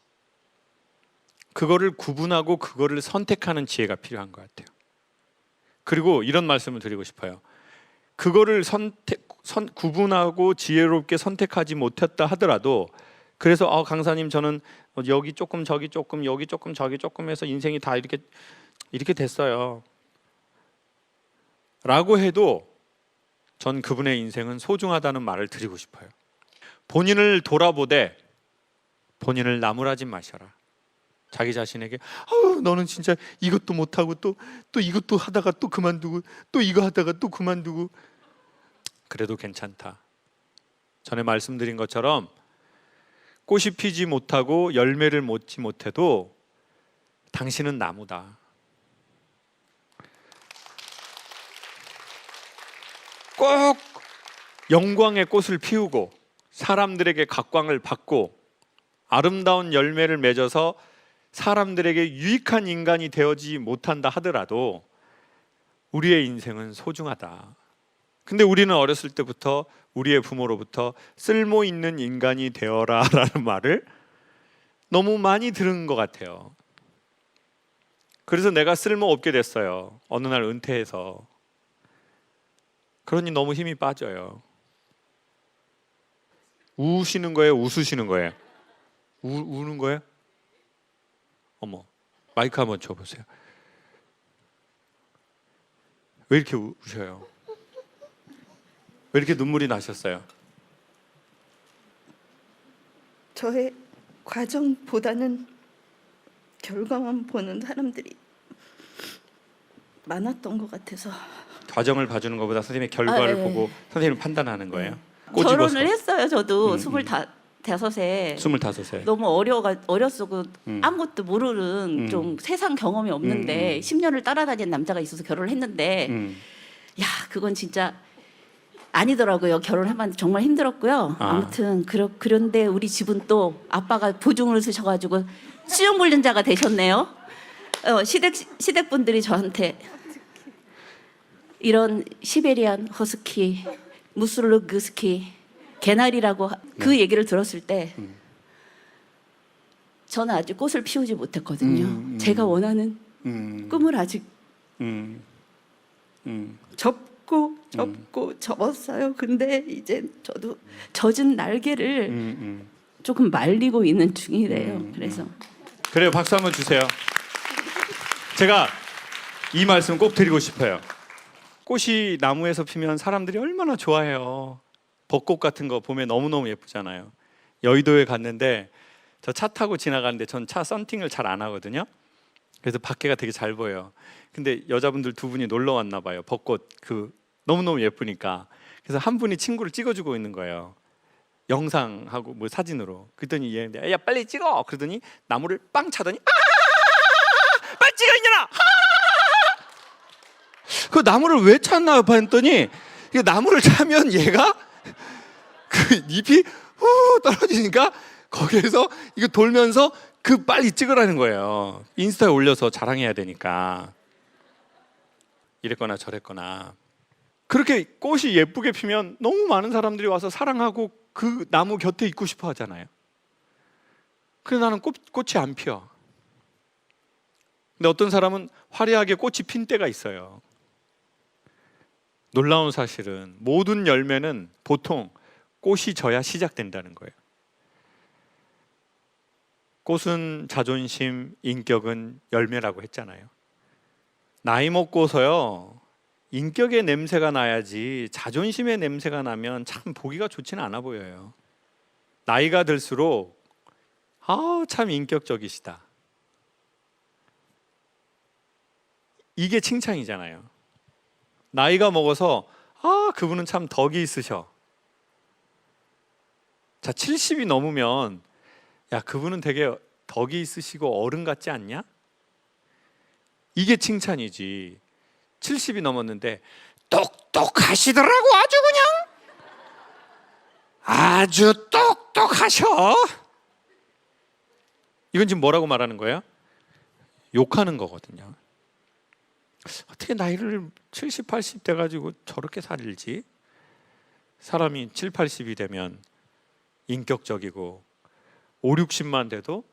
그거를 구분하고 그거를 선택하는 지혜가 필요한 것 같아요. 그리고 이런 말씀을 드리고 싶어요. 그거를 구분하고 지혜롭게 선택하지 못했다 하더라도, 그래서 강사님 저는 여기 조금 저기 조금 여기 조금 저기 조금 해서 인생이 다 이렇게 됐어요 라고 해도 전 그분의 인생은 소중하다는 말을 드리고 싶어요. 본인을 돌아보되 본인을 나무라지 마셔라. 자기 자신에게 너는 진짜 이것도 못하고 또 이것도 하다가 또 그만두고 또 이거 하다가 또 그만두고, 그래도 괜찮다. 전에 말씀드린 것처럼 꽃이 피지 못하고 열매를 맺지 못해도 당신은 나무다. 꼭 영광의 꽃을 피우고 사람들에게 각광을 받고 아름다운 열매를 맺어서 사람들에게 유익한 인간이 되어지 못한다 하더라도 우리의 인생은 소중하다. 근데 우리는 어렸을 때부터 우리의 부모로부터 쓸모 있는 인간이 되어라 라는 말을 너무 많이 들은 것 같아요. 그래서 내가 쓸모 없게 됐어요. 어느 날 은퇴해서. 그러니 너무 힘이 빠져요. 우시는 거예요? 웃으시는 거예요? 우는 거예요? 어머, 마이크 한번 줘보세요. 왜 이렇게 우셔요? 왜 이렇게 눈물이 나셨어요? 저의 과정보다는 결과만 보는 사람들이 많았던 것 같아서. 과정을 봐주는 것보다 선생님의 결과를 네. 보고 선생님을 판단하는 거예요? 꼬집어서. 결혼을 했어요. 저도 음. 25에 25세. 너무 어렸고 아무것도 모르는 좀 세상 경험이 없는데 10년을 따라다니는 남자가 있어서 결혼을 했는데 야, 그건 진짜 아니더라고요. 결혼해봤는데 정말 힘들었고요. 아무튼 그런데 우리 집은 또 아빠가 보증을 쓰셔가지고 수용불륜자가 되셨네요. 시댁 분들이 저한테 이런 시베리안 허스키, 무슬루그스키, 개나리라고 그 얘기를 들었을 때 저는 아직 꽃을 피우지 못했거든요. 제가 원하는 꿈을 아직 접고 접었어요. 근데 이제 저도 젖은 날개를 조금 말리고 있는 중이래요. 그래서 그래요, 박수 한번 주세요. 제가 이 말씀 꼭 드리고 싶어요. 꽃이 나무에서 피면 사람들이 얼마나 좋아해요. 벚꽃 같은 거 보면 너무너무 예쁘잖아요. 여의도에 갔는데 저 차 타고 지나가는데 전 차 썬팅을 잘 안 하거든요. 그래서 밖에가 되게 잘 보여요. 근데 여자분들 두 분이 놀러 왔나 봐요. 벚꽃 너무너무 예쁘니까. 그래서 한 분이 친구를 찍어주고 있는 거예요. 영상하고 뭐 사진으로. 그랬더니 얘 야 빨리 찍어. 그러더니 나무를 빵 차더니 빨리 찍어 이년아. 그 나무를 왜 찼나 봤더니 나무를 차면 얘가 그 잎이 후 떨어지니까 거기에서 이거 돌면서 빨리 찍으라는 거예요. 인스타에 올려서 자랑해야 되니까. 이랬거나 저랬거나. 그렇게 꽃이 예쁘게 피면 너무 많은 사람들이 와서 사랑하고 그 나무 곁에 있고 싶어 하잖아요. 그래서 나는 꽃이 안 피어. 근데 어떤 사람은 화려하게 꽃이 핀 때가 있어요. 놀라운 사실은 모든 열매는 보통 꽃이 져야 시작된다는 거예요. 꽃은 자존심, 인격은 열매라고 했잖아요. 나이 먹고서요, 인격의 냄새가 나야지 자존심의 냄새가 나면 참 보기가 좋지는 않아 보여요. 나이가 들수록 참 인격적이시다. 이게 칭찬이잖아요. 나이가 먹어서 그분은 참 덕이 있으셔. 자, 70이 넘으면 야, 그분은 되게 덕이 있으시고 어른 같지 않냐? 이게 칭찬이지. 70이 넘었는데 똑똑하시더라고. 아주 똑똑하셔. 이건 지금 뭐라고 말하는 거예요? 욕하는 거거든요. 어떻게 나이를 70, 80 돼가지고 저렇게 살지? 사람이 7, 80이 되면 인격적이고 5, 60만 돼도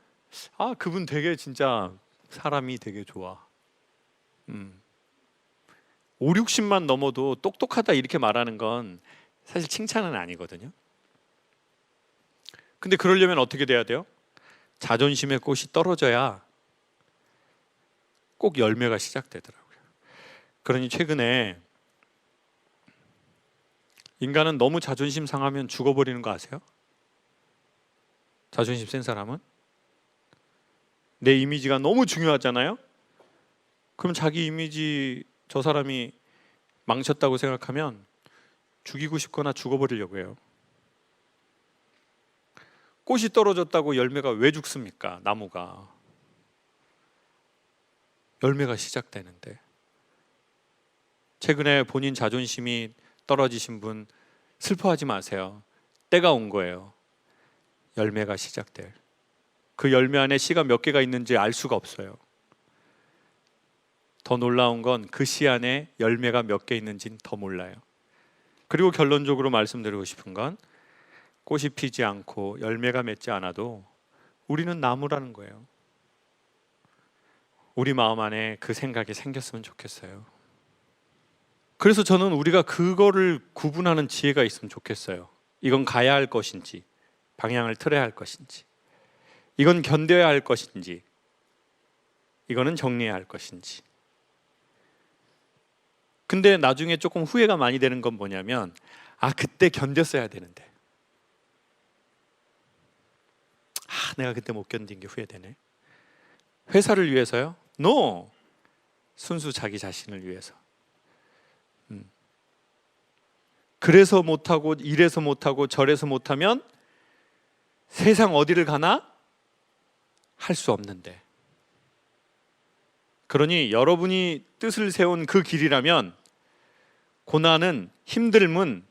그분 되게 진짜 사람이 되게 좋아. 5, 60만 넘어도 똑똑하다 이렇게 말하는 건 사실 칭찬은 아니거든요. 근데 그러려면 어떻게 돼야 돼요? 자존심의 꽃이 떨어져야 꼭 열매가 시작되더라고요. 그러니 최근에 인간은 너무 자존심 상하면 죽어버리는 거 아세요? 자존심 센 사람은? 내 이미지가 너무 중요하잖아요? 그럼 자기 이미지 저 사람이 망쳤다고 생각하면 죽이고 싶거나 죽어버리려고 해요. 꽃이 떨어졌다고 열매가 왜 죽습니까? 나무가. 열매가 시작되는데. 최근에 본인 자존심이 떨어지신 분 슬퍼하지 마세요. 때가 온 거예요. 열매가 시작될. 그 열매 안에 씨가 몇 개가 있는지 알 수가 없어요. 더 놀라운 건 그 씨 안에 열매가 몇 개 있는지는 더 몰라요. 그리고 결론적으로 말씀드리고 싶은 건 꽃이 피지 않고 열매가 맺지 않아도 우리는 나무라는 거예요. 우리 마음 안에 그 생각이 생겼으면 좋겠어요. 그래서 저는 우리가 그거를 구분하는 지혜가 있으면 좋겠어요. 이건 가야 할 것인지, 방향을 틀어야 할 것인지, 이건 견뎌야 할 것인지, 이거는 정리해야 할 것인지. 근데 나중에 조금 후회가 많이 되는 건 뭐냐면 그때 견뎠어야 되는데 내가 그때 못 견딘 게 후회되네. 회사를 위해서요? No! 순수 자기 자신을 위해서. 그래서 못하고 이래서 못하고 저래서 못하면 세상 어디를 가나 할 수 없는데. 그러니 여러분이 뜻을 세운 그 길이라면 고난은 힘듦은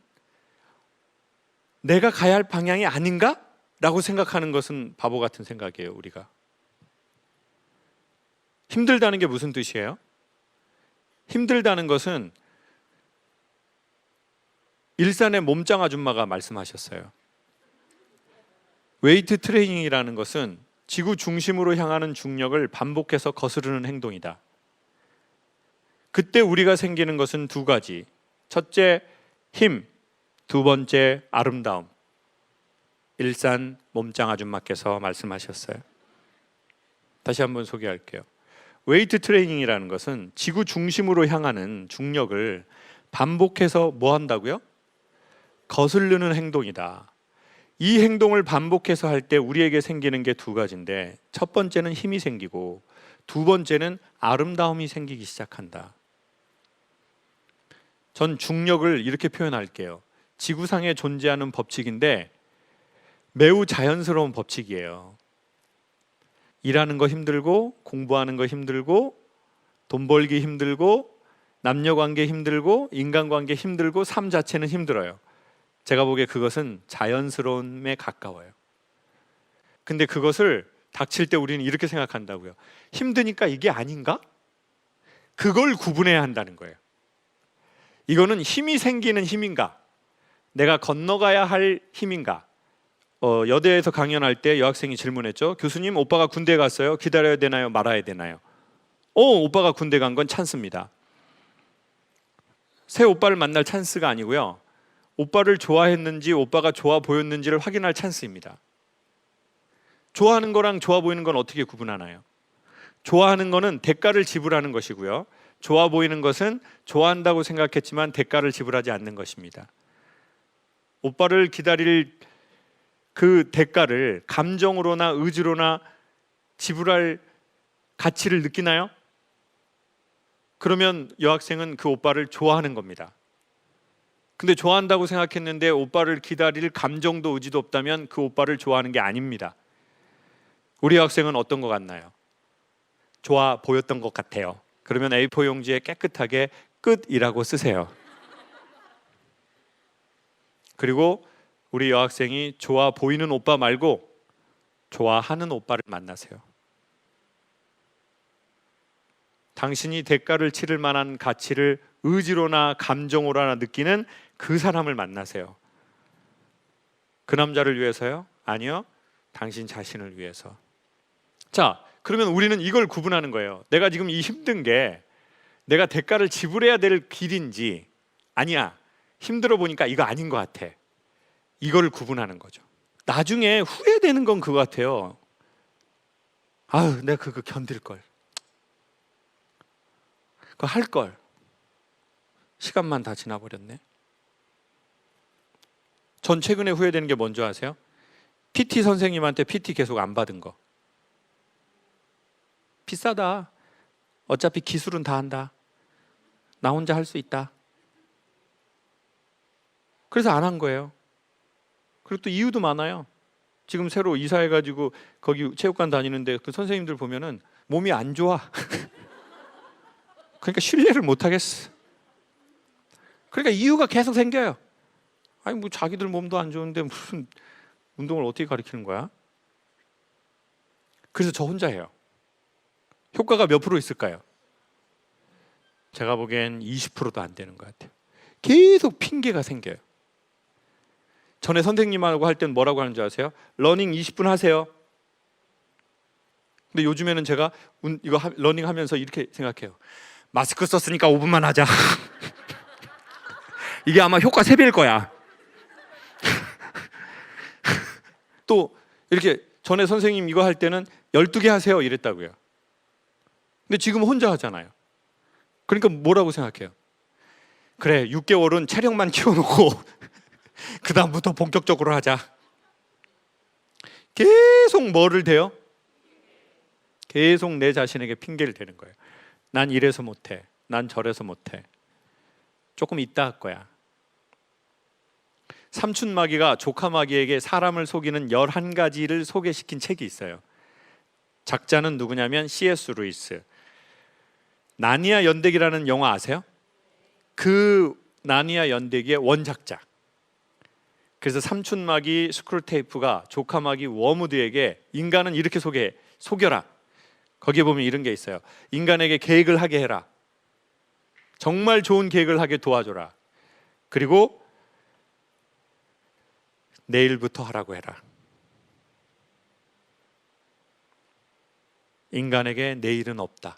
내가 가야 할 방향이 아닌가? 라고 생각하는 것은 바보 같은 생각이에요. 우리가 힘들다는 게 무슨 뜻이에요? 힘들다는 것은 일산의 몸짱 아줌마가 말씀하셨어요. 웨이트 트레이닝이라는 것은 지구 중심으로 향하는 중력을 반복해서 거스르는 행동이다. 그때 우리가 생기는 것은 두 가지. 첫째, 힘. 두 번째, 아름다움. 일산 몸짱 아줌마께서 말씀하셨어요. 다시 한번 소개할게요. 웨이트 트레이닝이라는 것은 지구 중심으로 향하는 중력을 반복해서 뭐 한다고요? 거스르는 행동이다. 이 행동을 반복해서 할 때 우리에게 생기는 게 두 가지인데, 첫 번째는 힘이 생기고 두 번째는 아름다움이 생기기 시작한다. 전 중력을 이렇게 표현할게요. 지구상에 존재하는 법칙인데 매우 자연스러운 법칙이에요. 일하는 거 힘들고, 공부하는 거 힘들고, 돈 벌기 힘들고, 남녀관계 힘들고, 인간관계 힘들고, 삶 자체는 힘들어요. 제가 보기에 그것은 자연스러움에 가까워요. 근데 그것을 닥칠 때 우리는 이렇게 생각한다고요. 힘드니까 이게 아닌가? 그걸 구분해야 한다는 거예요. 이거는 힘이 생기는 힘인가? 내가 건너가야 할 힘인가? 여대에서 강연할 때 여학생이 질문했죠. 교수님, 오빠가 군대 갔어요. 기다려야 되나요? 말아야 되나요? 오빠가 군대 간 건 찬스입니다. 새 오빠를 만날 찬스가 아니고요. 오빠를 좋아했는지 오빠가 좋아 보였는지를 확인할 찬스입니다. 좋아하는 거랑 좋아 보이는 건 어떻게 구분하나요? 좋아하는 거는 대가를 지불하는 것이고요. 좋아 보이는 것은 좋아한다고 생각했지만 대가를 지불하지 않는 것입니다. 오빠를 기다릴 그 대가를 감정으로나 의지로나 지불할 가치를 느끼나요? 그러면 여학생은 그 오빠를 좋아하는 겁니다. 근데 좋아한다고 생각했는데 오빠를 기다릴 감정도 의지도 없다면 그 오빠를 좋아하는 게 아닙니다. 우리 여학생은 어떤 것 같나요? 좋아 보였던 것 같아요. 그러면 A4 용지에 깨끗하게 끝이라고 쓰세요. 그리고 우리 여학생이 좋아 보이는 오빠 말고 좋아하는 오빠를 만나세요. 당신이 대가를 치를 만한 가치를 의지로나 감정으로나 느끼는 그 사람을 만나세요. 그 남자를 위해서요? 아니요. 당신 자신을 위해서. 자, 그러면 우리는 이걸 구분하는 거예요. 내가 지금 이 힘든 게 내가 대가를 지불해야 될 길인지 아니야. 힘들어 보니까 이거 아닌 것 같아. 이거를 구분하는 거죠. 나중에 후회되는 건 그거 같아요. 아유, 내가 그거 견딜 걸. 그거 할 걸. 시간만 다 지나버렸네. 전 최근에 후회되는 게 뭔지 아세요? PT 선생님한테 PT 계속 안 받은 거. 비싸다. 어차피 기술은 다 한다. 나 혼자 할 수 있다. 그래서 안 한 거예요. 그리고 또 이유도 많아요. 지금 새로 이사해가지고 거기 체육관 다니는데 그 선생님들 보면은 몸이 안 좋아. 그러니까 신뢰를 못 하겠어. 그러니까 이유가 계속 생겨요. 아니 뭐 자기들 몸도 안 좋은데 무슨 운동을 어떻게 가르치는 거야? 그래서 저 혼자 해요. 효과가 몇 프로 있을까요? 제가 보기엔 20%도 안 되는 것 같아요. 계속 핑계가 생겨요. 전에 선생님하고 할 땐 뭐라고 하는 줄 아세요? 러닝 20분 하세요. 근데 요즘에는 제가 이거 러닝 하면서 이렇게 생각해요. 마스크 썼으니까 5분만 하자. 이게 아마 효과 3배일 거야. 또 이렇게 전에 선생님 이거 할 때는 12개 하세요 이랬다고요. 근데 지금 혼자 하잖아요. 그러니까 뭐라고 생각해요? 그래 6개월은 체력만 키워놓고 그 다음부터 본격적으로 하자. 계속 뭐를 대요? 계속 내 자신에게 핑계를 대는 거예요. 난 이래서 못해. 난 저래서 못해. 조금 이따 할 거야. 삼춘 마귀가 조카 마귀에게 사람을 속이는 11가지를 소개시킨 책이 있어요. 작자는 누구냐면 C.S. 루이스. 나니아 연대기라는 영화 아세요? 그 나니아 연대기의 원작자. 그래서 삼춘 마귀 스크루테이프가 조카 마귀 워무드에게 인간은 이렇게 속여라. 거기에 보면 이런 게 있어요. 인간에게 계획을 하게 해라. 정말 좋은 계획을 하게 도와줘라. 그리고 내일부터 하라고 해라. 인간에게 내일은 없다.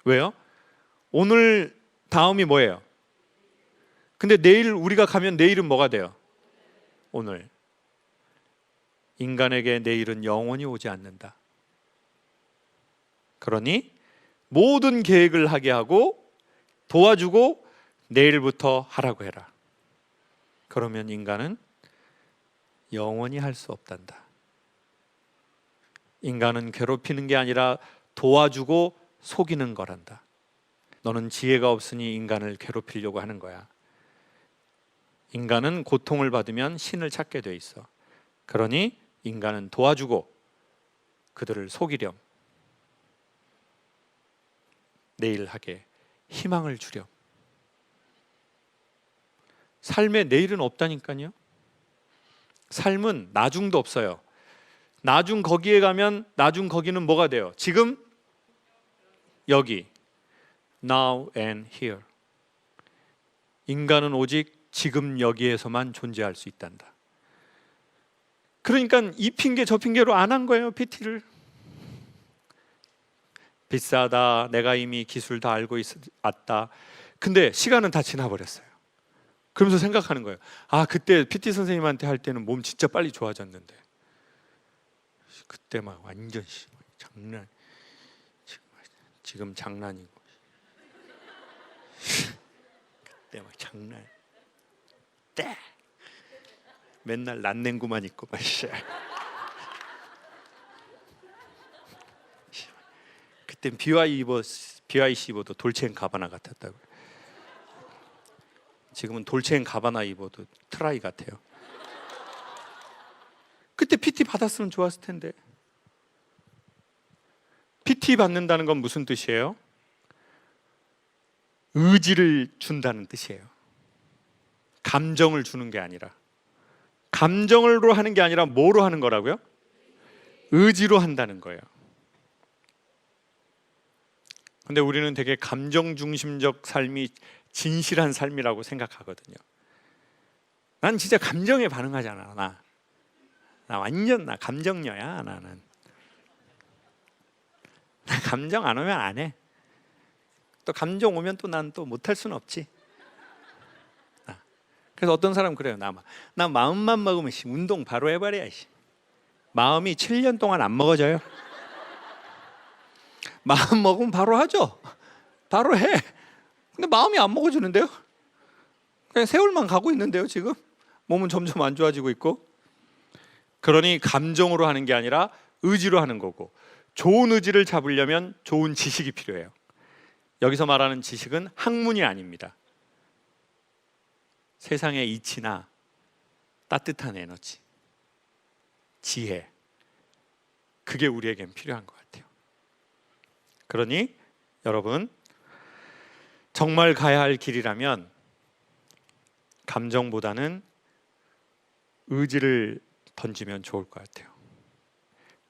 왜요? 오늘 다음이 뭐예요? 근데 내일 우리가 가면 내일은 뭐가 돼요? 오늘. 인간에게 내일은 영원히 오지 않는다. 그러니 모든 계획을 하게 하고 도와주고 내일부터 하라고 해라. 그러면 인간은 영원히 할 수 없단다. 인간은 괴롭히는 게 아니라 도와주고 속이는 거란다. 너는 지혜가 없으니 인간을 괴롭히려고 하는 거야. 인간은 고통을 받으면 신을 찾게 돼 있어. 그러니 인간은 도와주고 그들을 속이렴. 내일 하게 희망을 주렴. 삶에 내일은 없다니까요. 삶은 나중도 없어요. 나중 거기에 가면 나중 거기는 뭐가 돼요? 지금 여기 now and here. 인간은 오직 지금 여기에서만 존재할 수 있단다. 그러니까 이 핑계 저 핑계로 안 한 거예요. PT를. 비싸다. 내가 이미 기술 다 알고 왔다. 근데 시간은 다 지나버렸어요. 그러면서 생각하는 거예요. 아 그때 PT 선생님한테 할 때는 몸 진짜 빨리 좋아졌는데 그때 막 완전 장난. 지금 장난이고 그때 막 장난. 때 맨날 낫냉구만 입고 막 그땐 BYC 입어도 돌체앤가바나 같았다고. 지금은 돌체앤가바나 입어도 트라이 같아요. 그때 PT 받았으면 좋았을 텐데. PT 받는다는 건 무슨 뜻이에요? 의지를 준다는 뜻이에요. 감정을 주는 게 아니라. 감정으로 하는 게 아니라 뭐로 하는 거라고요? 의지로 한다는 거예요. 근데 우리는 되게 감정 중심적 삶이 진실한 삶이라고 생각하거든요. 난 진짜 감정에 반응하지 않아. 나 완전 감정녀야. 나는 나 감정 안 오면 안 해. 또 감정 오면 또 난 또 못할 수는 없지. 그래서 어떤 사람은 그래요. 나 마음만 먹으면 운동 바로 해버려. 마음이 7년 동안 안 먹어져요. 마음 먹으면 바로 하죠. 바로 해. 근데 마음이 안 먹어지는데요. 그냥 세월만 가고 있는데요. 지금 몸은 점점 안 좋아지고 있고. 그러니 감정으로 하는 게 아니라 의지로 하는 거고, 좋은 의지를 잡으려면 좋은 지식이 필요해요. 여기서 말하는 지식은 학문이 아닙니다. 세상의 이치나 따뜻한 에너지, 지혜, 그게 우리에겐 필요한 것 같아요. 그러니 여러분, 정말 가야 할 길이라면 감정보다는 의지를 던지면 좋을 것 같아요.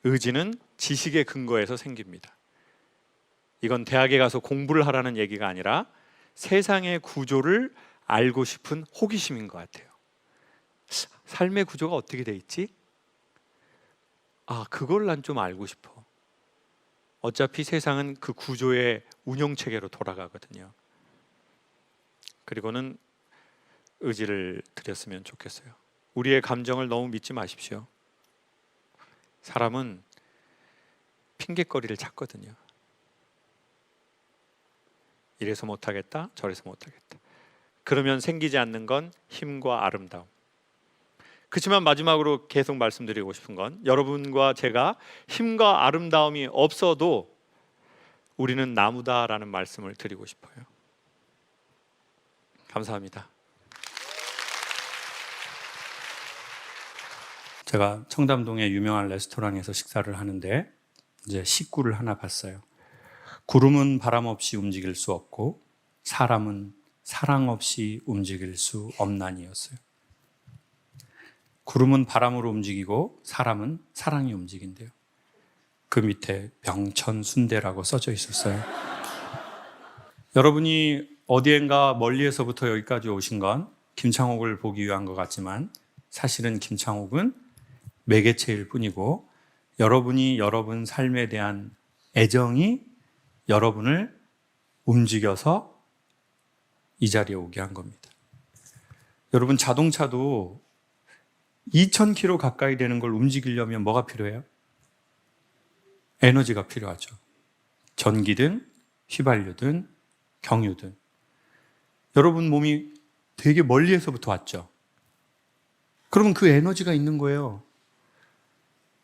의지는 지식의 근거에서 생깁니다. 이건 대학에 가서 공부를 하라는 얘기가 아니라 세상의 구조를 알고 싶은 호기심인 것 같아요. 삶의 구조가 어떻게 돼 있지? 그걸 난 좀 알고 싶어. 어차피 세상은 그 구조의 운영체계로 돌아가거든요. 그리고는 의지를 드렸으면 좋겠어요. 우리의 감정을 너무 믿지 마십시오. 사람은 핑계거리를 찾거든요. 이래서 못하겠다, 저래서 못하겠다. 그러면 생기지 않는 건 힘과 아름다움. 그렇지만 마지막으로 계속 말씀드리고 싶은 건, 여러분과 제가 힘과 아름다움이 없어도 우리는 나무다라는 말씀을 드리고 싶어요. 감사합니다. 제가 청담동의 유명한 레스토랑에서 식사를 하는데 이제 식구를 하나 봤어요. 구름은 바람 없이 움직일 수 없고 사람은 사랑 없이 움직일 수 없나니였어요. 구름은 바람으로 움직이고 사람은 사랑이 움직인대요. 그 밑에 병천순대라고 써져 있었어요. 여러분이 어디엔가 멀리에서부터 여기까지 오신 건 김창옥을 보기 위한 것 같지만, 사실은 김창옥은 매개체일 뿐이고 여러분이 여러분 삶에 대한 애정이 여러분을 움직여서 이 자리에 오게 한 겁니다. 여러분, 자동차도 2,000km 가까이 되는 걸 움직이려면 뭐가 필요해요? 에너지가 필요하죠. 전기든 휘발유든 경유든. 여러분 몸이 되게 멀리에서부터 왔죠. 그러면 그 에너지가 있는 거예요.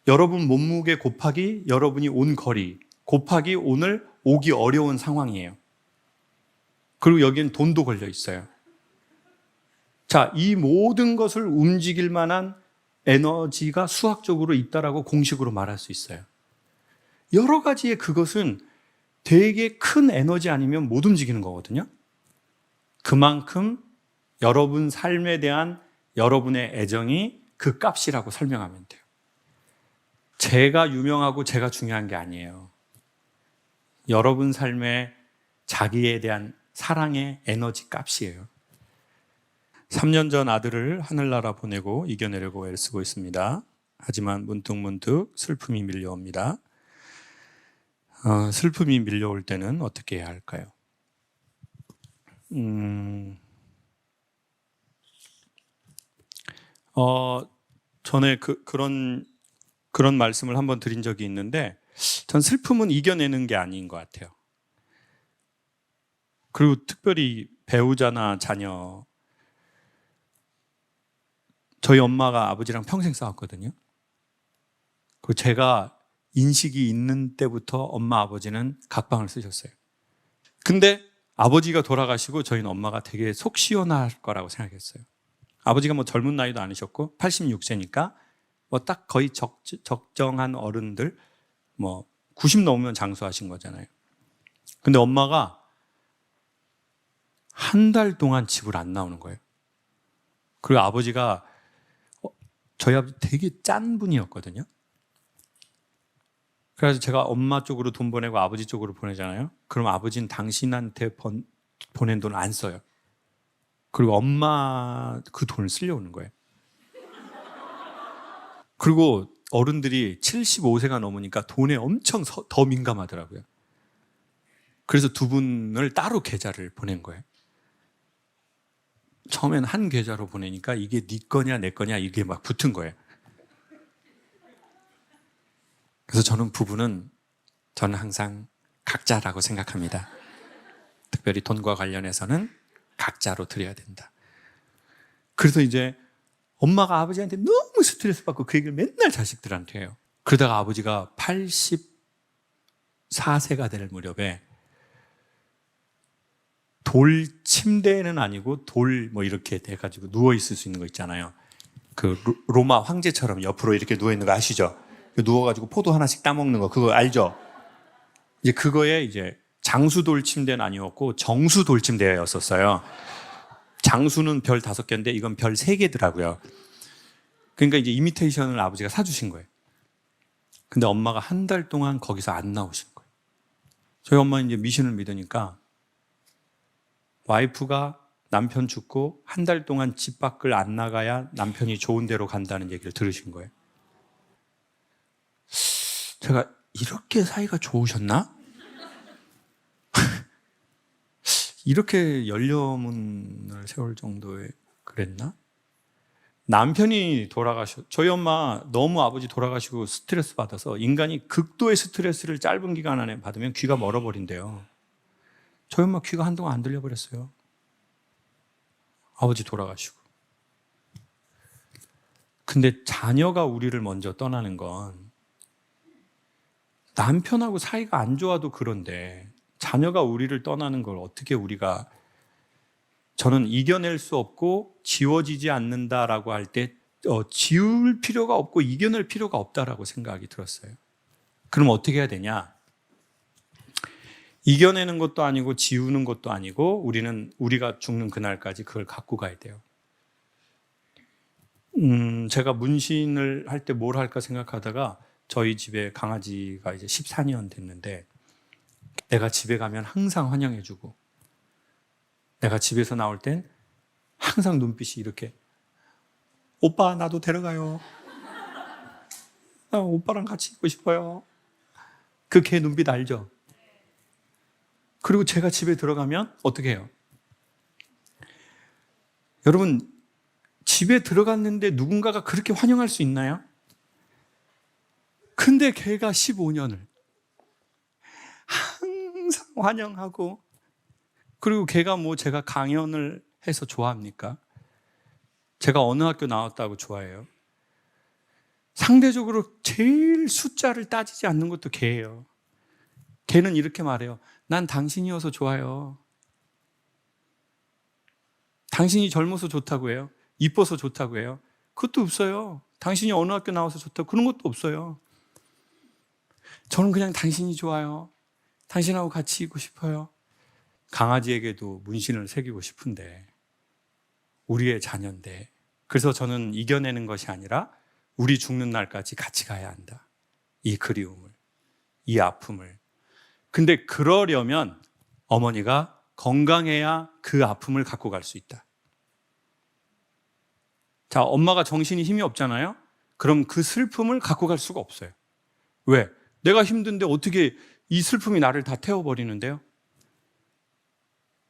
여러분 몸무게 곱하기 여러분이 온 거리 곱하기 오늘 오기 어려운 상황이에요. 그리고 여기엔 돈도 걸려 있어요. 자, 이 모든 것을 움직일 만한 에너지가 수학적으로 있다라고 공식으로 말할 수 있어요. 여러 가지의 그것은 되게 큰 에너지 아니면 못 움직이는 거거든요. 그만큼 여러분 삶에 대한 여러분의 애정이 그 값이라고 설명하면 돼요. 제가 유명하고 제가 중요한 게 아니에요. 여러분 삶에 자기에 대한 사랑의 에너지 값이에요. 3년 전 아들을 하늘나라 보내고 이겨내려고 애쓰고 있습니다. 하지만 문득문득 슬픔이 밀려옵니다. 슬픔이 밀려올 때는 어떻게 해야 할까요? 전에 그런 말씀을 한번 드린 적이 있는데, 전 슬픔은 이겨내는 게 아닌 것 같아요. 그리고 특별히 배우자나 자녀, 저희 엄마가 아버지랑 평생 싸웠거든요. 그 제가 인식이 있는 때부터 엄마 아버지는 각방을 쓰셨어요. 근데 아버지가 돌아가시고 저희는 엄마가 되게 속 시원할 거라고 생각했어요. 아버지가 뭐 젊은 나이도 아니셨고 86세니까 뭐 딱 거의 적정한 어른들, 뭐 90 넘으면 장수하신 거잖아요. 근데 엄마가 한 달 동안 집을 안 나오는 거예요. 그리고 아버지가 저희 아버지 되게 짠 분이었거든요. 그래서 제가 엄마 쪽으로 돈 보내고 아버지 쪽으로 보내잖아요. 그럼 아버지는 당신한테 보낸 돈을 안 써요. 그리고 엄마 그 돈을 쓰려오는 거예요. 그리고 어른들이 75세가 넘으니까 돈에 엄청 더 민감하더라고요. 그래서 두 분을 따로 계좌를 보낸 거예요. 처음엔 한 계좌로 보내니까 이게 네 거냐 내 거냐 이게 막 붙은 거예요. 그래서 저는 항상 각자라고 생각합니다. 특별히 돈과 관련해서는 각자로 드려야 된다. 그래서 이제 엄마가 아버지한테 너무 스트레스 받고 그 얘기를 맨날 자식들한테 해요. 그러다가 아버지가 84세가 될 무렵에 돌 침대는 아니고 돌 뭐 이렇게 돼가지고 누워 있을 수 있는 거 있잖아요. 그 로마 황제처럼 옆으로 이렇게 누워 있는 거 아시죠? 누워가지고 포도 하나씩 따먹는 거 그거 알죠? 이제 그거에 이제 장수돌 침대는 아니었고 정수돌 침대였었어요. 장수는 별 5개인데 이건 별 3개더라고요. 그러니까 이제 이미테이션을 아버지가 사주신 거예요. 근데 엄마가 한 달 동안 거기서 안 나오신 거예요. 저희 엄마는 이제 미신을 믿으니까 와이프가 남편 죽고 한 달 동안 집 밖을 안 나가야 남편이 좋은 데로 간다는 얘기를 들으신 거예요. 제가 이렇게 사이가 좋으셨나? 이렇게 연려문을 세울 정도의 그랬나? 남편이 저희 엄마 너무 아버지 돌아가시고 스트레스 받아서 인간이 극도의 스트레스를 짧은 기간 안에 받으면 귀가 멀어버린대요. 저희 엄마 귀가 한동안 안 들려버렸어요. 아버지 돌아가시고. 근데 자녀가 우리를 먼저 떠나는 건 남편하고 사이가 안 좋아도 그런데 자녀가 우리를 떠나는 걸 어떻게 우리가 저는 이겨낼 수 없고 지워지지 않는다라고 할 때 지울 필요가 없고 이겨낼 필요가 없다라고 생각이 들었어요. 그럼 어떻게 해야 되냐? 이겨내는 것도 아니고 지우는 것도 아니고 우리가 죽는 그날까지 그걸 갖고 가야 돼요. 제가 문신을 할 때 뭘 할까 생각하다가 저희 집에 강아지가 이제 14년 됐는데 내가 집에 가면 항상 환영해주고 내가 집에서 나올 땐 항상 눈빛이 이렇게 오빠 나도 데려가요. 나 오빠랑 같이 있고 싶어요. 그 개 눈빛 알죠? 그리고 제가 집에 들어가면 어떻게 해요? 여러분 집에 들어갔는데 누군가가 그렇게 환영할 수 있나요? 근데 걔가 15년을 항상 환영하고 그리고 걔가 뭐 제가 강연을 해서 좋아합니까? 제가 어느 학교 나왔다고 좋아해요? 상대적으로 제일 숫자를 따지지 않는 것도 걔예요. 걔는 이렇게 말해요. 난 당신이어서 좋아요. 당신이 젊어서 좋다고 해요. 이뻐서 좋다고 해요. 그것도 없어요. 당신이 어느 학교 나와서 좋다고 그런 것도 없어요. 저는 그냥 당신이 좋아요. 당신하고 같이 있고 싶어요. 강아지에게도 문신을 새기고 싶은데 우리의 자녀인데 그래서 저는 이겨내는 것이 아니라 우리 죽는 날까지 같이 가야 한다. 이 그리움을, 이 아픔을. 근데 그러려면 어머니가 건강해야 그 아픔을 갖고 갈 수 있다. 자, 엄마가 정신이 힘이 없잖아요? 그럼 그 슬픔을 갖고 갈 수가 없어요. 왜? 내가 힘든데 어떻게 이 슬픔이 나를 다 태워버리는데요?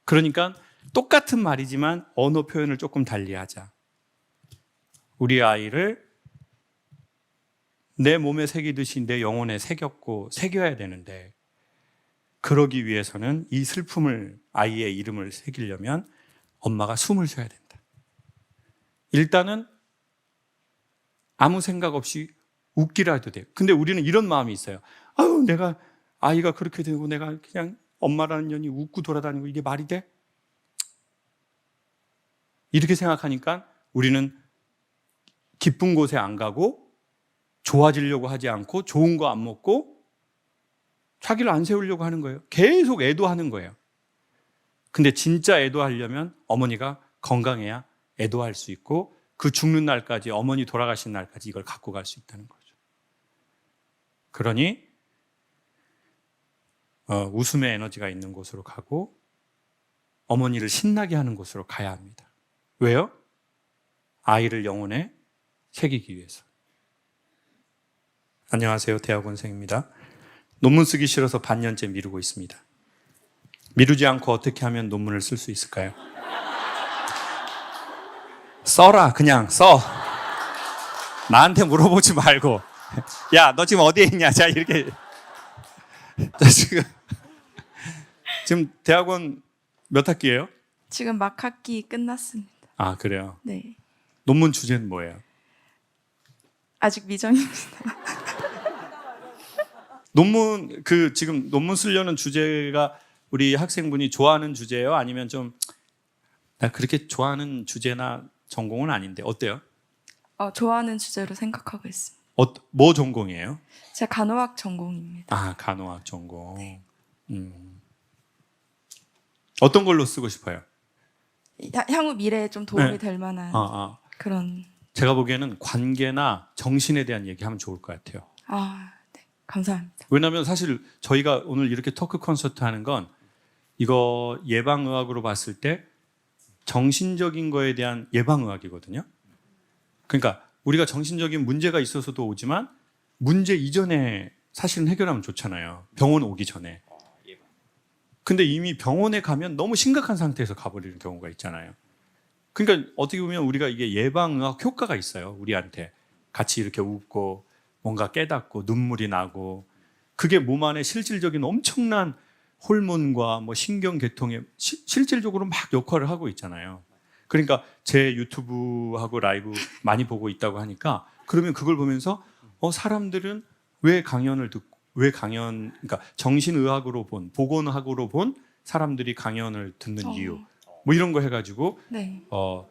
그러니까 똑같은 말이지만 언어 표현을 조금 달리하자. 우리 아이를 내 몸에 새기듯이 내 영혼에 새겨야 되는데 그러기 위해서는 이 슬픔을 아이의 이름을 새기려면 엄마가 숨을 쉬어야 된다. 일단은 아무 생각 없이 웃기라 해도 돼요. 근데 우리는 이런 마음이 있어요. 아유, 내가 아이가 그렇게 되고 내가 그냥 엄마라는 년이 웃고 돌아다니고 이게 말이 돼? 이렇게 생각하니까 우리는 기쁜 곳에 안 가고 좋아지려고 하지 않고 좋은 거 안 먹고 자기를 안 세우려고 하는 거예요. 계속 애도하는 거예요. 근데 진짜 애도하려면 어머니가 건강해야 애도할 수 있고 그 죽는 날까지, 어머니 돌아가신 날까지 이걸 갖고 갈 수 있다는 거죠. 그러니 웃음의 에너지가 있는 곳으로 가고 어머니를 신나게 하는 곳으로 가야 합니다. 왜요? 아이를 영혼에 새기기 위해서. 안녕하세요. 대학원생입니다. 논문 쓰기 싫어서 반년째 미루고 있습니다. 미루지 않고 어떻게 하면 논문을 쓸 수 있을까요? 써라. 그냥 써. 나한테 물어보지 말고. 야, 너 지금 어디에 있냐? 자, 이렇게. 자, 지금 대학원 몇 학기예요? 지금 막 학기 끝났습니다. 아, 그래요. 네. 논문 주제는 뭐예요? 아직 미정입니다. 논문 지금 논문 쓰려는 주제가 우리 학생분이 좋아하는 주제예요? 아니면 좀 나 그렇게 좋아하는 주제나 전공은 아닌데 어때요? 좋아하는 주제로 생각하고 있습니다. 뭐 전공이에요? 제가 간호학 전공입니다. 아, 간호학 전공. 어떤 걸로 쓰고 싶어요? 향후 미래에 좀 도움이 네. 될 만한 그런. 제가 보기에는 관계나 정신에 대한 얘기하면 좋을 것 같아요. 네. 감사합니다. 왜냐하면 사실 저희가 오늘 이렇게 토크 콘서트 하는 건 이거 예방의학으로 봤을 때 정신적인 거에 대한 예방의학이거든요. 그러니까 우리가 정신적인 문제가 있어서도 오지만 문제 이전에 사실은 해결하면 좋잖아요. 병원 오기 전에. 근데 이미 병원에 가면 너무 심각한 상태에서 가버리는 경우가 있잖아요. 그러니까 어떻게 보면 우리가 이게 예방의학 효과가 있어요. 우리한테. 같이 이렇게 웃고 뭔가 깨닫고 눈물이 나고 그게 몸 안에 실질적인 엄청난 호르몬과 뭐 신경계통에 실질적으로 막 역할을 하고 있잖아요. 그러니까 제 유튜브하고 라이브 많이 보고 있다고 하니까 그러면 그걸 보면서 사람들은 그러니까 정신의학으로 본, 보건학으로 본 사람들이 강연을 듣는 이유 뭐 이런 거 해가지고 네. 오.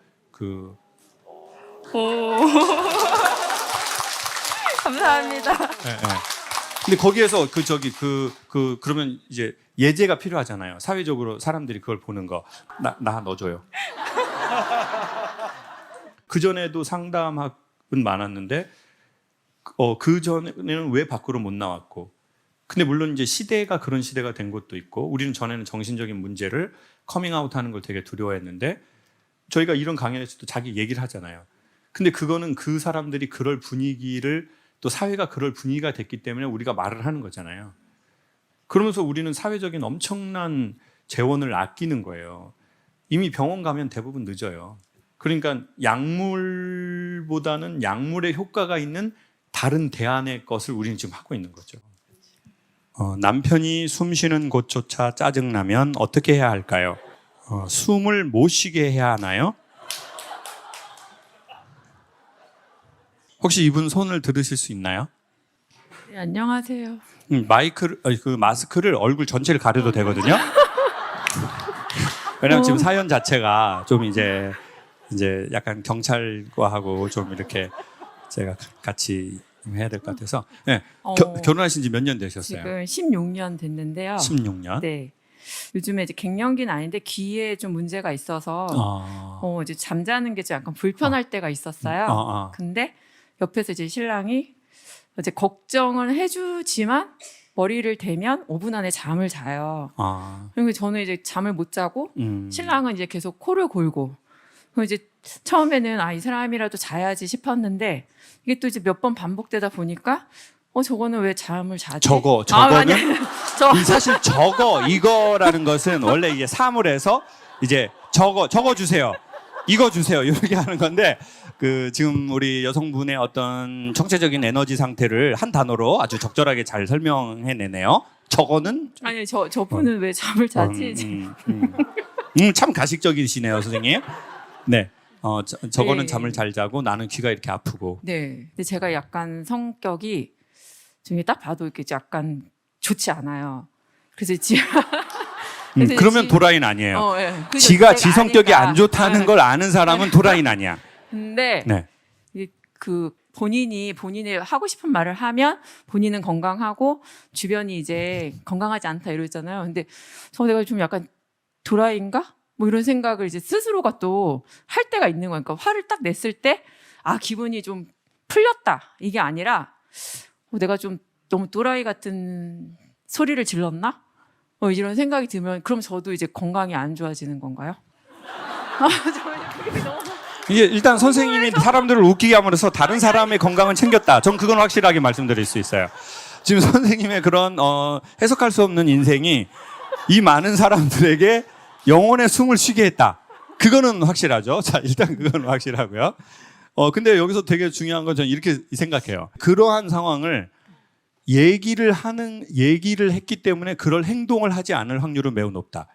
감사합니다. 네. 근데 거기에서 그러면 이제 예제가 필요하잖아요. 사회적으로 사람들이 그걸 보는 거. 나 넣어줘요. 그 전에도 상담학은 많았는데 그 전에는 왜 밖으로 못 나왔고. 근데 물론 이제 시대가 그런 시대가 된 것도 있고 우리는 전에는 정신적인 문제를 커밍아웃하는 걸 되게 두려워했는데 저희가 이런 강연에서도 자기 얘기를 하잖아요. 근데 그거는 그 사람들이 그럴 분위기를 또 사회가 그럴 분위기가 됐기 때문에 우리가 말을 하는 거잖아요. 그러면서 우리는 사회적인 엄청난 재원을 아끼는 거예요. 이미 병원 가면 대부분 늦어요. 그러니까 약물보다는 약물의 효과가 있는 다른 대안의 것을 우리는 지금 하고 있는 거죠. 남편이 숨 쉬는 곳조차 짜증나면 어떻게 해야 할까요? 숨을 못 쉬게 해야 하나요? 혹시 이분 손을 들으실 수 있나요? 네, 안녕하세요. 마스크를 얼굴 전체를 가려도 되거든요. 왜냐면 지금 사연 자체가 좀 이제 약간 경찰과하고 좀 이렇게 제가 같이 해야 될 것 같아서. 네. 결혼하신 지 몇 년 되셨어요? 지금 16년 됐는데요. 16년. 네. 요즘에 이제 갱년기는 아닌데 귀에 좀 문제가 있어서 이제 잠자는 게 좀 약간 불편할 때가 있었어요. 근데 옆에서 이제 신랑이 이제 걱정을 해주지만 머리를 대면 5분 안에 잠을 자요. 그리고 저는 이제 잠을 못 자고 신랑은 이제 계속 코를 골고. 그럼 이제 처음에는 이 사람이라도 자야지 싶었는데 이게 또 이제 몇 번 반복되다 보니까 저거는 왜 잠을 자지? 저거는 사실 이거라는 것은 원래 이게 사물에서 이제 적어 주세요. 이거 주세요. 이렇게 하는 건데 지금 우리 여성분의 어떤 정체적인 에너지 상태를 한 단어로 아주 적절하게 잘 설명해내네요. 저거는 아니 저분은 왜 잠을 자지? 참 가식적이시네요, 선생님. 네. 저거는 네. 잠을 잘 자고 나는 귀가 이렇게 아프고. 네. 근데 제가 약간 성격이 지금 딱 봐도 이렇게 약간 좋지 않아요. 그래서 그러면 도라인 아니에요. 예. 그래서 지가 제가 지 성격이 아니까. 안 좋다는 네. 걸 아는 사람은 도라인 아니야. 근데 네. 그 본인이 하고 싶은 말을 하면 본인은 건강하고 주변이 이제 건강하지 않다 이러잖아요. 근데 내가 좀 약간 도라이인가? 뭐 이런 생각을 이제 스스로가 또 할 때가 있는 거니까 화를 딱 냈을 때 기분이 좀 풀렸다 이게 아니라 내가 좀 너무 또라이 같은 소리를 질렀나? 이런 생각이 들면 그럼 저도 이제 건강이 안 좋아지는 건가요? 그게 너무 이게 일단 선생님이 사람들을 웃기게 함으로써 다른 사람의 건강은 챙겼다. 전 그건 확실하게 말씀드릴 수 있어요. 지금 선생님의 그런 해석할 수 없는 인생이 이 많은 사람들에게 영혼의 숨을 쉬게 했다. 그거는 확실하죠. 자, 일단 그건 확실하고요. 근데 여기서 되게 중요한 건 저는 이렇게 생각해요. 그러한 상황을 얘기를 했기 때문에 그럴 행동을 하지 않을 확률은 매우 높다.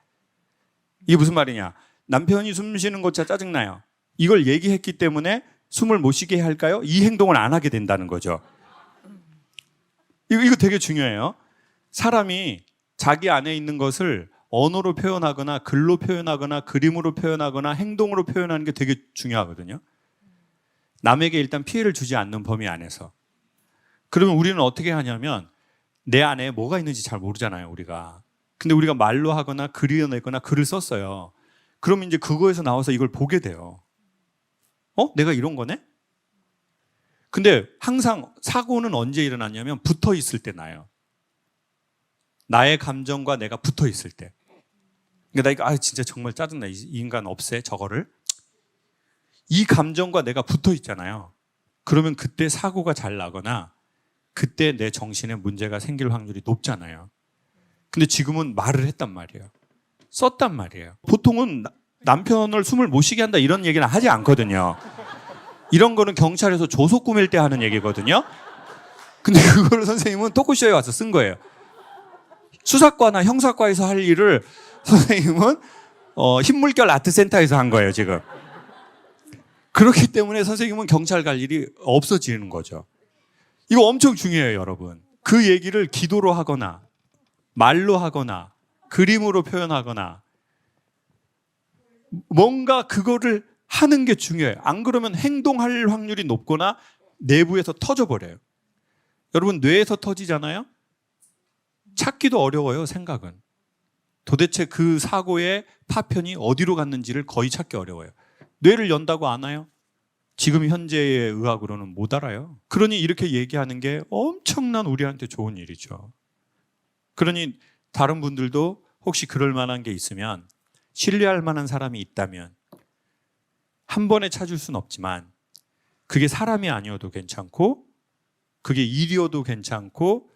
이게 무슨 말이냐? 남편이 숨 쉬는 것 자체가 짜증나요. 이걸 얘기했기 때문에 숨을 못 쉬게 할까요? 이 행동을 안 하게 된다는 거죠. 이거 되게 중요해요. 사람이 자기 안에 있는 것을 언어로 표현하거나 글로 표현하거나 그림으로 표현하거나 행동으로 표현하는 게 되게 중요하거든요. 남에게 일단 피해를 주지 않는 범위 안에서. 그러면 우리는 어떻게 하냐면 내 안에 뭐가 있는지 잘 모르잖아요, 우리가. 근데 우리가 말로 하거나 그려내거나 글을 썼어요. 그러면 이제 그거에서 나와서 이걸 보게 돼요. 내가 이런 거네? 근데 항상 사고는 언제 일어나냐면 붙어 있을 때 나요. 나의 감정과 내가 붙어 있을 때. 그러니까 나 이거 진짜 정말 짜증나. 이 인간 없애 저거를. 이 감정과 내가 붙어 있잖아요. 그러면 그때 사고가 잘 나거나 그때 내 정신에 문제가 생길 확률이 높잖아요. 근데 지금은 말을 했단 말이에요. 썼단 말이에요. 보통은 남편을 숨을 못 쉬게 한다 이런 얘기는 하지 않거든요. 이런 거는 경찰에서 조속 꾸밀 때 하는 얘기거든요. 근데 그거를 선생님은 토크쇼에 와서 쓴 거예요. 수사과나 형사과에서 할 일을 선생님은 흰물결 아트센터에서 한 거예요, 지금. 그렇기 때문에 선생님은 경찰 갈 일이 없어지는 거죠. 이거 엄청 중요해요, 여러분. 그 얘기를 기도로 하거나 말로 하거나 그림으로 표현하거나 뭔가 그거를 하는 게 중요해요. 안 그러면 행동할 확률이 높거나 내부에서 터져버려요. 여러분 뇌에서 터지잖아요. 찾기도 어려워요, 생각은. 도대체 그 사고의 파편이 어디로 갔는지를 거의 찾기 어려워요. 뇌를 연다고 아나요? 지금 현재의 의학으로는 못 알아요. 그러니 이렇게 얘기하는 게 엄청난 우리한테 좋은 일이죠. 그러니 다른 분들도 혹시 그럴 만한 게 있으면 신뢰할 만한 사람이 있다면 한 번에 찾을 수는 없지만 그게 사람이 아니어도 괜찮고 그게 일이어도 괜찮고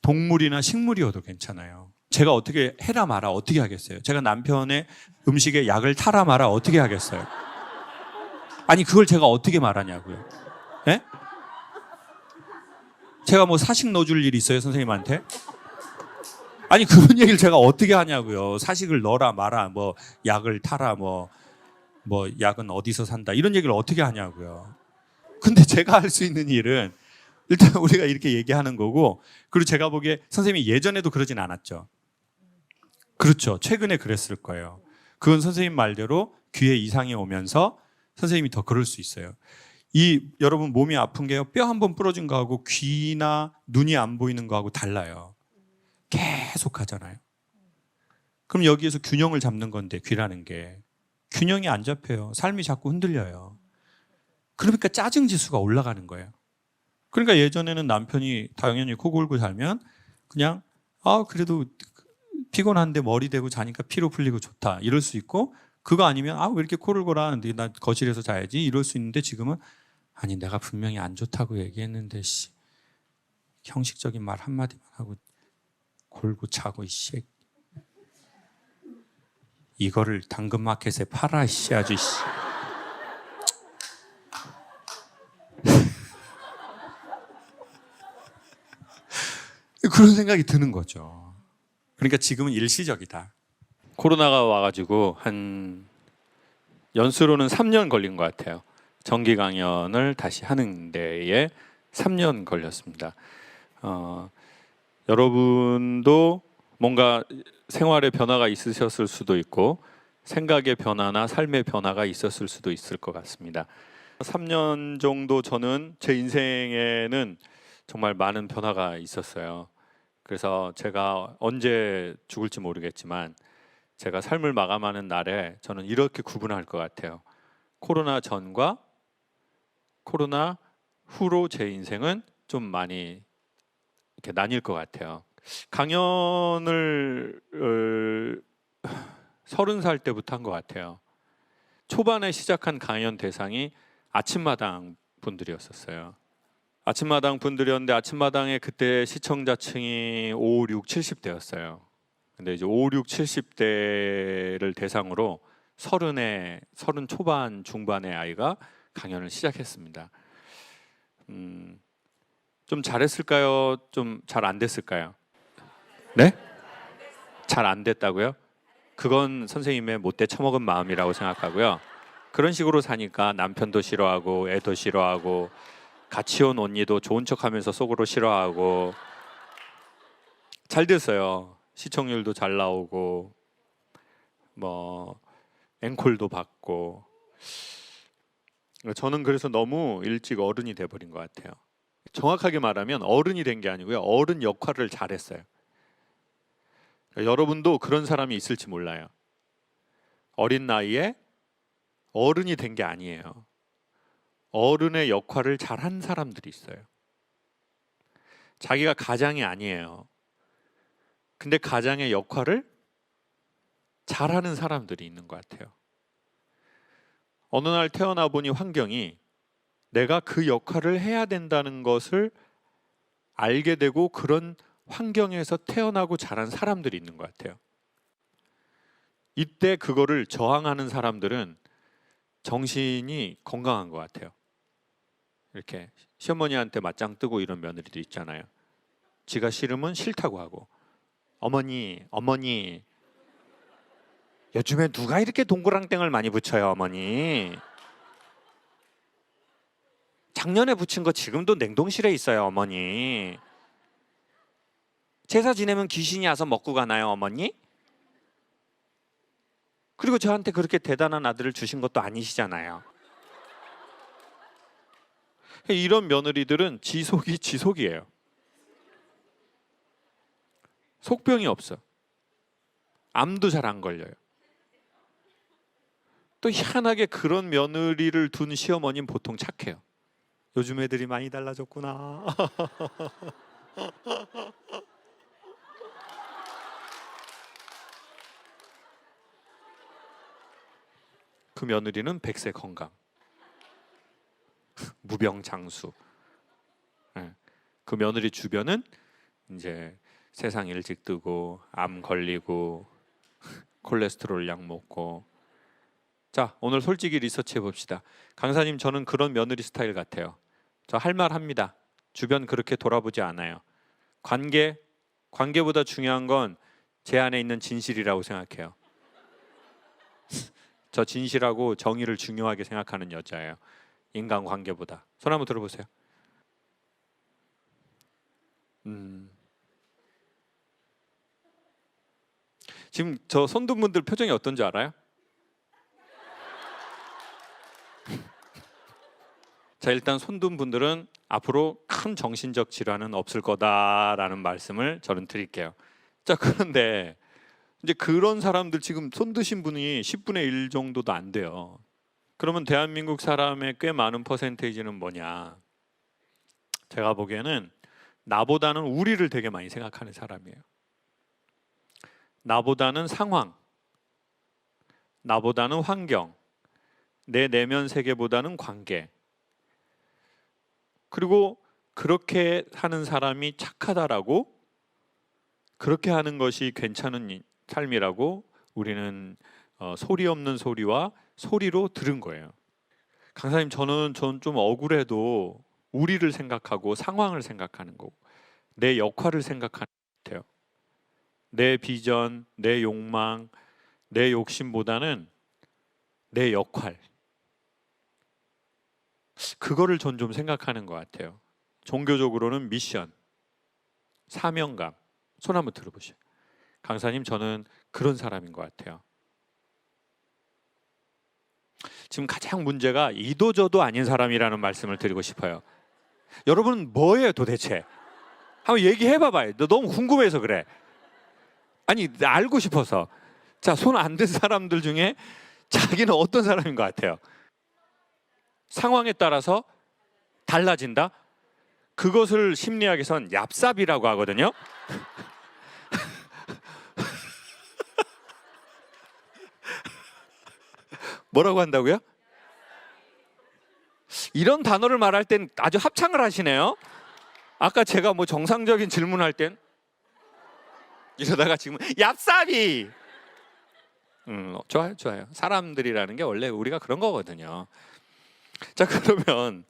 동물이나 식물이어도 괜찮아요. 제가 어떻게 해라 마라 어떻게 하겠어요? 제가 남편의 음식에 약을 타라 마라 어떻게 하겠어요? 아니 그걸 제가 어떻게 말하냐고요. 예? 제가 뭐 사식 넣어줄 일 있어요, 선생님한테? 아니 그런 얘기를 제가 어떻게 하냐고요. 사식을 넣어라 마라 뭐 약을 타라 뭐 약은 어디서 산다 이런 얘기를 어떻게 하냐고요. 근데 제가 할 수 있는 일은 일단 우리가 이렇게 얘기하는 거고, 그리고 제가 보기에 선생님이 예전에도 그러진 않았죠. 그렇죠. 최근에 그랬을 거예요. 그건 선생님 말대로 귀에 이상이 오면서 선생님이 더 그럴 수 있어요. 여러분 몸이 아픈 게요. 뼈 한 번 부러진 거하고 귀나 눈이 안 보이는 거하고 달라요. 계속 하잖아요. 그럼 여기에서 균형을 잡는 건데 귀라는 게 균형이 안 잡혀요. 삶이 자꾸 흔들려요. 그러니까 짜증 지수가 올라가는 거예요. 그러니까 예전에는 남편이 당연히 코 골고 살면 그냥 그래도 피곤한데 머리 대고 자니까 피로 풀리고 좋다 이럴 수 있고, 그거 아니면 왜 이렇게 코를 골아 하는데 나 거실에서 자야지 이럴 수 있는데, 지금은 아니 내가 분명히 안 좋다고 얘기했는데 형식적인 말 한마디만 하고 골고 차고 씨 이거를 당근마켓에 팔아 아주 그런 생각이 드는 거죠. 그러니까 지금은 일시적이다. 코로나가 와가지고 한 연수로는 3년 걸린 것 같아요. 정기 강연을 다시 하는 데에 3년 걸렸습니다. 여러분도 뭔가 생활의 변화가 있으셨을 수도 있고 생각의 변화나 삶의 변화가 있었을 수도 있을 것 같습니다. 3년 정도 저는 제 인생에는 정말 많은 변화가 있었어요. 그래서 제가 언제 죽을지 모르겠지만 제가 삶을 마감하는 날에 저는 이렇게 구분할 것 같아요. 코로나 전과 코로나 후로 제 인생은 좀 많이 이렇게 나뉠 것 같아요. 강연을 30살 때부터 한 것 같아요. 초반에 시작한 강연 대상이 아침마당 분들이었었어요. 아침마당 분들이었는데 아침마당에 그때 시청자층이 5, 6, 70대였어요. 근데 이제 5, 6, 70대를 대상으로 30 초반 중반의 아이가 강연을 시작했습니다. 좀 잘했을까요? 좀 잘 안 됐을까요? 네? 잘 안 됐다고요? 그건 선생님의 못돼 처먹은 마음이라고 생각하고요. 그런 식으로 사니까 남편도 싫어하고 애도 싫어하고 같이 온 언니도 좋은 척하면서 속으로 싫어하고 잘 됐어요. 시청률도 잘 나오고 뭐 앵콜도 받고 저는 그래서 너무 일찍 어른이 돼버린 것 같아요. 정확하게 말하면 어른이 된 게 아니고요. 어른 역할을 잘했어요. 여러분도 그런 사람이 있을지 몰라요. 어린 나이에 어른이 된 게 아니에요. 어른의 역할을 잘한 사람들이 있어요. 자기가 가장이 아니에요. 근데 가장의 역할을 잘하는 사람들이 있는 것 같아요. 어느 날 태어나 보니 환경이 내가 그 역할을 해야 된다는 것을 알게 되고 그런 환경에서 태어나고 자란 사람들이 있는 것 같아요. 이때 그거를 저항하는 사람들은 정신이 건강한 것 같아요. 이렇게 시어머니한테 맞짱 뜨고 이런 며느리도 있잖아요. 지가 싫으면 싫다고 하고 어머니 요즘에 누가 이렇게 동그랑땡을 많이 붙여요 어머니. 작년에 붙인 거 지금도 냉동실에 있어요 어머니. 제사 지내면 귀신이 와서 먹고 가나요 어머니? 그리고 저한테 그렇게 대단한 아들을 주신 것도 아니시잖아요. 이런 며느리들은 지속이에요. 속병이 없어. 암도 잘 안 걸려요. 또 희한하게 그런 며느리를 둔 시어머니는 보통 착해요. 요즘 애들이 많이 달라졌구나. 그 며느리는 백세 건강, 무병장수. 그 며느리 주변은 이제 세상 일찍 뜨고 암 걸리고 콜레스테롤 약 먹고. 자, 오늘 솔직히 리서치 해봅시다. 강사님, 저는 그런 며느리 스타일 같아요. 저 할 말 합니다. 주변 그렇게 돌아보지 않아요. 관계보다 중요한 건 제 안에 있는 진실이라고 생각해요. 저 진실하고 정의를 중요하게 생각하는 여자예요. 인간관계보다. 손 한번 들어보세요. 지금 저 손든 분들 표정이 어떤지 알아요? 자, 일단 손든 분들은 앞으로 큰 정신적 질환은 없을 거다라는 말씀을 저는 드릴게요. 자, 그런데 이제 그런 사람들 지금 손 드신 분이 10분의 1 정도도 안 돼요. 그러면 대한민국 사람의 꽤 많은 퍼센테이지는 뭐냐? 제가 보기에는 나보다는 우리를 되게 많이 생각하는 사람이에요. 나보다는 상황, 나보다는 환경, 내 내면 세계보다는 관계. 그리고 그렇게 하는 사람이 착하다라고, 그렇게 하는 것이 괜찮은 삶이라고 우리는 소리 없는 소리와 소리로 들은 거예요. 강사님, 저는 좀 억울해도 우리를 생각하고 상황을 생각하는 거고 내 역할을 생각하는 것 같아요. 내 비전, 내 욕망, 내 욕심보다는 내 역할, 그거를 전 좀 생각하는 것 같아요. 종교적으로는 미션, 사명감. 손 한번 들어보세요. 강사님, 저는 그런 사람인 것 같아요. 지금 가장 문제가 이도저도 아닌 사람이라는 말씀을 드리고 싶어요. 여러분 뭐예요 도대체? 한번 얘기해 봐봐요. 너 너무 궁금해서 그래. 아니 알고 싶어서. 자, 손 안 든 사람들 중에 자기는 어떤 사람인 것 같아요? 상황에 따라서 달라진다? 그것을 심리학에선 얍삽이라고 하거든요. 뭐라고 한다고요? 이런 단어를 말할 땐 아주 합창을 하시네요. 아까 제가 뭐 정상적인 질문할 땐 이러다가 지금 얍삽이. 좋아요, 좋아요. 사람들이라는 게 원래 우리가 그런 거거든요. 자, 그러면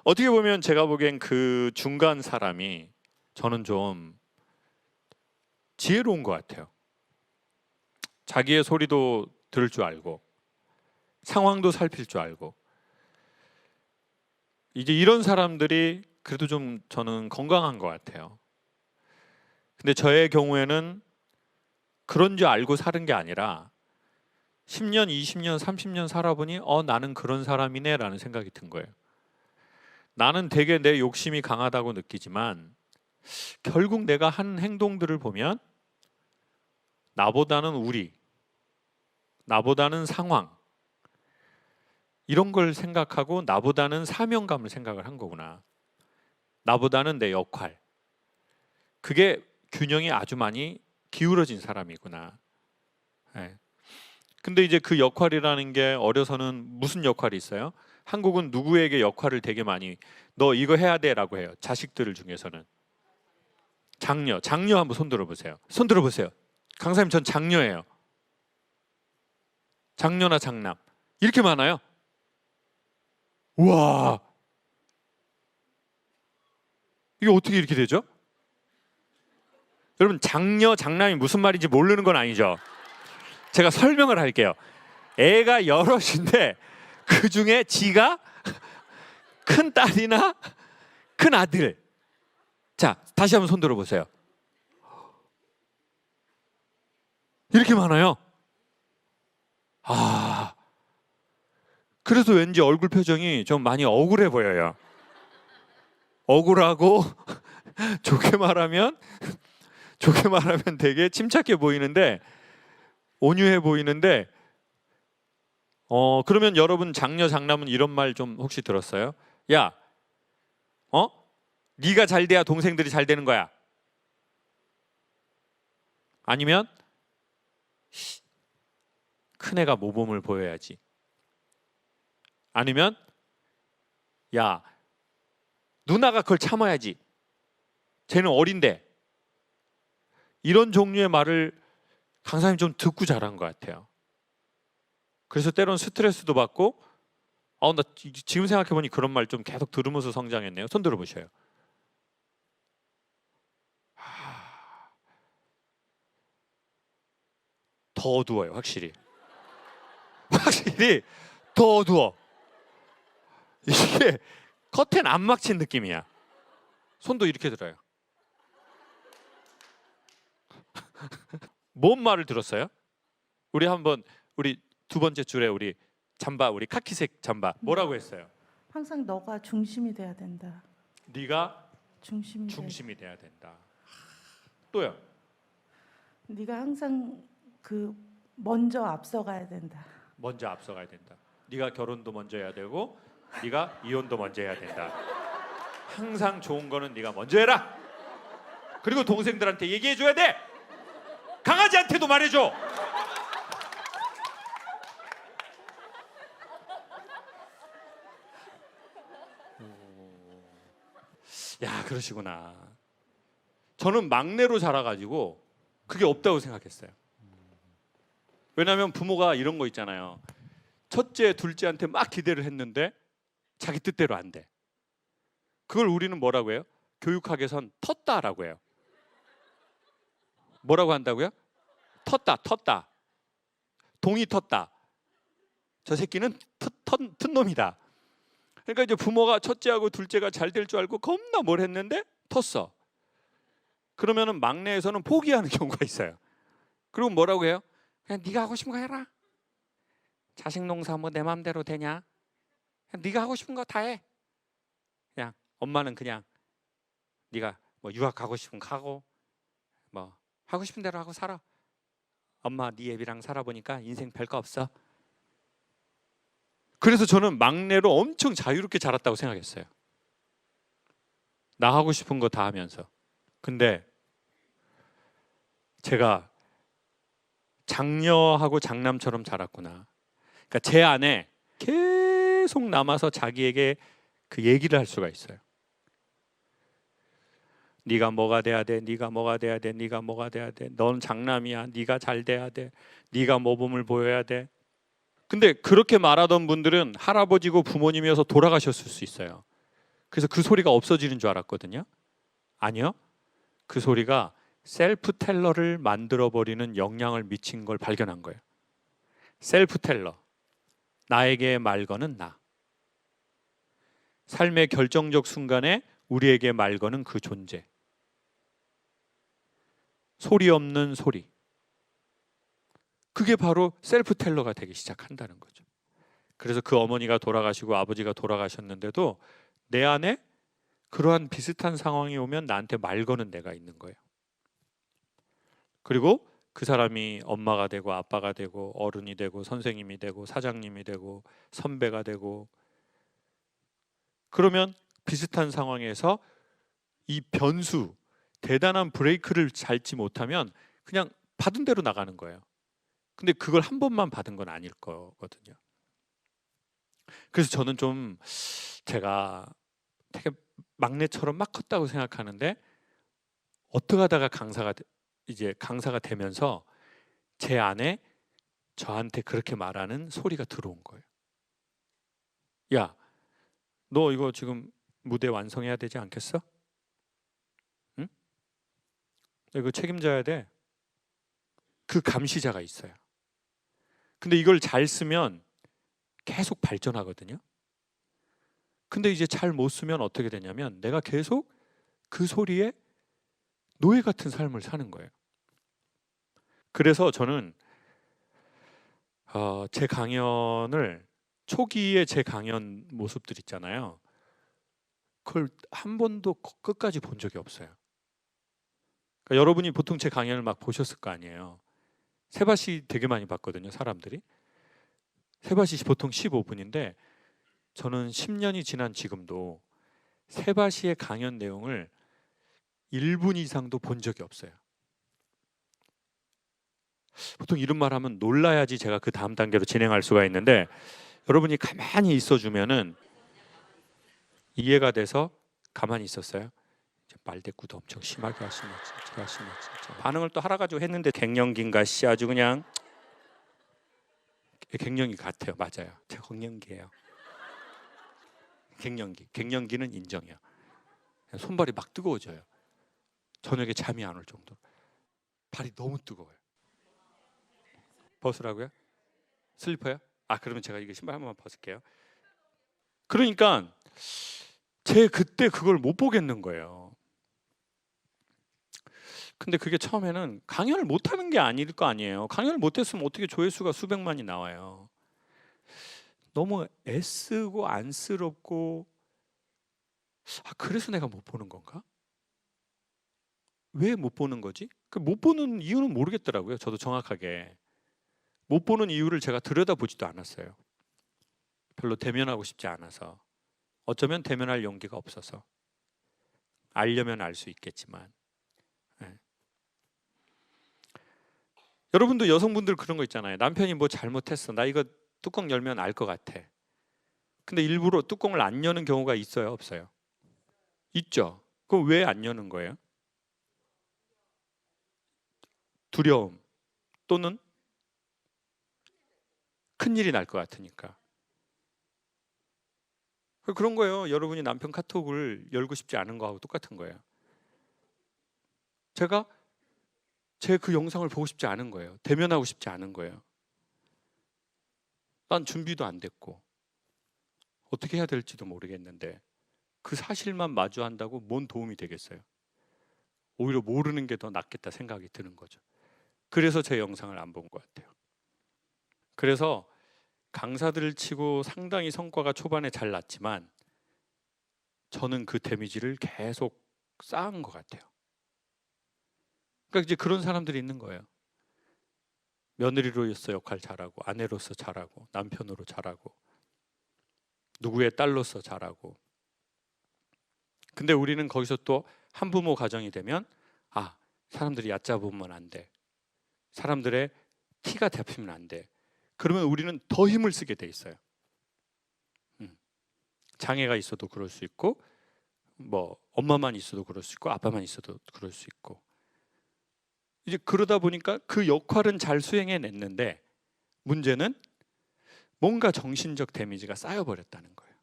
어떻게 보면 제가 보기엔 그 중간 사람이 저는 좀 지혜로운 것 같아요. 자기의 소리도 들을 줄 알고 상황도 살필 줄 알고. 이제 이런 사람들이 그래도 좀 저는 건강한 것 같아요. 근데 저의 경우에는 그런 줄 알고 사는 게 아니라 10년, 20년, 30년 살아보니 나는 그런 사람이네 라는 생각이 든 거예요. 나는 되게 내 욕심이 강하다고 느끼지만 결국 내가 한 행동들을 보면 나보다는 우리, 나보다는 상황, 이런 걸 생각하고 나보다는 사명감을 생각을 한 거구나. 나보다는 내 역할. 그게 균형이 아주 많이 기울어진 사람이구나. 네. 근데 이제 그 역할이라는 게 어려서는 무슨 역할이 있어요? 한국은 누구에게 역할을 되게 많이 너 이거 해야 돼라고 해요. 자식들 중에서는. 장녀 한번 손 들어보세요. 손 들어보세요. 강사님, 전 장녀예요. 장녀나 장남 이렇게 많아요. 우와, 이게 어떻게 이렇게 되죠? 여러분, 장녀, 장남이 무슨 말인지 모르는 건 아니죠? 제가 설명을 할게요. 애가 여럿인데 그 중에 지가 큰 딸이나 큰 아들. 자, 다시 한번 손 들어보세요. 이렇게 많아요. 그래서 왠지 얼굴 표정이 좀 많이 억울해 보여요. 억울하고 좋게 말하면 되게 침착해 보이는데, 온유해 보이는데, 그러면 여러분 장녀 장남은 이런 말 좀 혹시 들었어요? 야, 네가 잘 돼야 동생들이 잘 되는 거야. 아니면 큰애가 모범을 보여야지. 아니면 야, 누나가 그걸 참아야지. 쟤는 어린데. 이런 종류의 말을 강사님 좀 듣고 자란 것 같아요. 그래서 때론 스트레스도 받고, 나 지금 생각해보니 그런 말 좀 계속 들으면서 성장했네요. 손 들어보셔요. 더 어두워요, 확실히. 확실히 더 어두워. 이게 커튼 안 막힌 느낌이야. 손도 이렇게 들어요. 뭔 말을 들었어요? 우리 한번 우리 두 번째 줄에 우리 잠바, 우리 카키색 잠바 뭐라고 했어요? 항상 너가 중심이 돼야 된다. 네가 중심이 돼야 된다. 또요? 네가 항상 먼저 앞서가야 된다. 먼저 앞서가야 된다. 네가 결혼도 먼저 해야 되고 네가 이혼도 먼저 해야 된다. 항상 좋은 거는 네가 먼저 해라. 그리고 동생들한테 얘기해 줘야 돼. 강아지한테도 말해줘. 야, 그러시구나. 저는 막내로 자라가지고 그게 없다고 생각했어요. 왜냐하면 부모가 이런 거 있잖아요. 첫째, 둘째한테 막 기대를 했는데 자기 뜻대로 안 돼. 그걸 우리는 뭐라고 해요? 교육학에선 텄다라고 해요. 뭐라고 한다고요? 텄다. 동이 텄다. 저 새끼는 튼 놈이다. 그러니까 이제 부모가 첫째하고 둘째가 잘 될 줄 알고 겁나 뭘 했는데 텄어. 그러면은 막내에서는 포기하는 경우가 있어요. 그리고 뭐라고 해요? 그냥 네가 하고 싶은 거 해라. 자식 농사 뭐 내 맘대로 되냐? 그냥 네가 하고 싶은 거 다 해. 그냥 엄마는 그냥 네가 뭐 유학 가고 싶으면 가고 뭐 하고 싶은 대로 하고 살아. 엄마 네 애비랑 살아보니까 인생 별거 없어. 그래서 저는 막내로 엄청 자유롭게 자랐다고 생각했어요. 나 하고 싶은 거 다 하면서. 근데 제가 장녀하고 장남처럼 자랐구나. 그러니까 제 안에 계속 남아서 자기에게 그 얘기를 할 수가 있어요. 네가 뭐가 돼야 돼, 네가 뭐가 돼야 돼, 네가 뭐가 돼야 돼. 넌 장남이야, 네가 잘 돼야 돼, 네가 모범을 보여야 돼. 근데 그렇게 말하던 분들은 할아버지고 부모님이어서 돌아가셨을 수 있어요. 그래서 그 소리가 없어지는 줄 알았거든요. 아니요. 그 소리가 셀프 텔러를 만들어 버리는 영향을 미친 걸 발견한 거예요. 셀프 텔러. 나에게 말 거는 나. 삶의 결정적 순간에 우리에게 말 거는 그 존재. 소리 없는 소리. 그게 바로 셀프 텔러가 되기 시작한다는 거죠. 그래서 그 어머니가 돌아가시고 아버지가 돌아가셨는데도 내 안에 그러한 비슷한 상황이 오면 나한테 말 거는 내가 있는 거예요. 그리고 그 사람이 엄마가 되고 아빠가 되고 어른이 되고 선생님이 되고 사장님이 되고 선배가 되고 그러면 비슷한 상황에서 이 변수, 대단한 브레이크를 밟지 못하면 그냥 받은 대로 나가는 거예요. 근데 그걸 한 번만 받은 건 아닐 거거든요. 그래서 저는 좀 제가 되게 막내처럼 막 컸다고 생각하는데 어떻게 하다가 강사가 되면서 제 안에 저한테 그렇게 말하는 소리가 들어온 거예요. 야, 너 이거 지금 무대 완성해야 되지 않겠어? 응? 너 이거 책임져야 돼. 그 감시자가 있어요. 근데 이걸 잘 쓰면 계속 발전하거든요. 근데 이제 잘 못 쓰면 어떻게 되냐면 내가 계속 그 소리에 노예 같은 삶을 사는 거예요. 그래서 저는 제 강연을 초기에 제 강연 모습들 있잖아요. 그걸 한 번도 끝까지 본 적이 없어요. 그러니까 여러분이 보통 제 강연을 막 보셨을 거 아니에요. 세바시 되게 많이 봤거든요, 사람들이. 세바시 보통 15분인데 저는 10년이 지난 지금도 세바시의 강연 내용을 1분 이상도 본 적이 없어요. 보통 이런 말 하면 놀라야지 제가 그 다음 단계로 진행할 수가 있는데 여러분이 가만히 있어주면은 이해가 돼서 가만히 있었어요. 말대꾸도 엄청 심하게 하시네 진짜. 반응을 또 하라 가지고 했는데 갱년기인가 씨 아주 그냥 갱년기 같아요. 맞아요. 제가 갱년기예요. 갱년기는 인정해요. 손발이 막 뜨거워져요. 저녁에 잠이 안 올 정도로 발이 너무 뜨거워요. 벗으라고요? 슬리퍼요? 그러면 제가 이거 신발 한 번만 벗을게요. 그러니까 제 그때 그걸 못 보겠는 거예요. 근데 그게 처음에는 강연을 못하는 게 아닐 거 아니에요. 강연을 못했으면 어떻게 조회수가 수백만이 나와요. 너무 애쓰고 안쓰럽고 그래서 내가 못 보는 건가? 왜 못 보는 거지? 그 못 보는 이유는 모르겠더라고요. 저도 정확하게 못 보는 이유를 제가 들여다보지도 않았어요. 별로 대면하고 싶지 않아서, 어쩌면 대면할 용기가 없어서. 알려면 알 수 있겠지만. 네. 여러분도 여성분들 그런 거 있잖아요. 남편이 뭐 잘못했어. 나 이거 뚜껑 열면 알 것 같아. 근데 일부러 뚜껑을 안 여는 경우가 있어요, 없어요? 있죠. 그럼 왜 안 여는 거예요? 두려움 또는 큰일이 날 것 같으니까. 그런 거예요. 여러분이 남편 카톡을 열고 싶지 않은 거하고 똑같은 거예요. 제가 제 그 영상을 보고 싶지 않은 거예요. 대면하고 싶지 않은 거예요. 난 준비도 안 됐고 어떻게 해야 될지도 모르겠는데 그 사실만 마주한다고 뭔 도움이 되겠어요? 오히려 모르는 게 더 낫겠다 생각이 드는 거죠. 그래서 제 영상을 안 본 것 같아요. 그래서 강사들을 치고 상당히 성과가 초반에 잘 났지만 저는 그 데미지를 계속 쌓은 것 같아요. 그러니까 이제 그런 사람들이 있는 거예요. 며느리로서 역할 잘하고, 아내로서 잘하고, 남편으로 잘하고, 누구의 딸로서 잘하고. 근데 우리는 거기서 또 한부모 가정이 되면 사람들이 얕잡으면 안 돼. 사람들의 티가 잡히면 안 돼. 그러면 우리는 더 힘을 쓰게 돼 있어요. 장애가 있어도 그럴 수 있고, 뭐 엄마만 있어도 그럴 수 있고, 아빠만 있어도 그럴 수 있고. 이제 그러다 보니까 그 역할은 잘 수행해냈는데 문제는 뭔가 정신적 데미지가 쌓여버렸다는 거예요.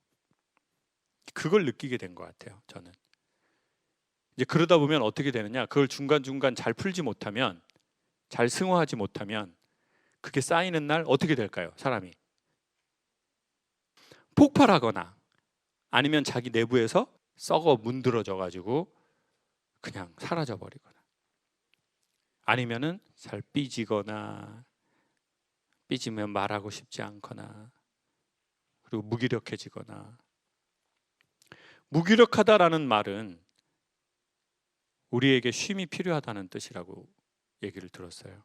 그걸 느끼게 된 것 같아요. 저는 이제 그러다 보면 어떻게 되느냐, 그걸 중간중간 잘 풀지 못하면, 잘 승화하지 못하면 그게 쌓이는 날 어떻게 될까요? 사람이 폭발하거나 아니면 자기 내부에서 썩어 문드러져 가지고 그냥 사라져 버리거나, 아니면은 잘 삐지거나, 삐지면 말하고 싶지 않거나, 그리고 무기력해지거나. 무기력하다라는 말은 우리에게 쉼이 필요하다는 뜻이라고 얘기를 들었어요.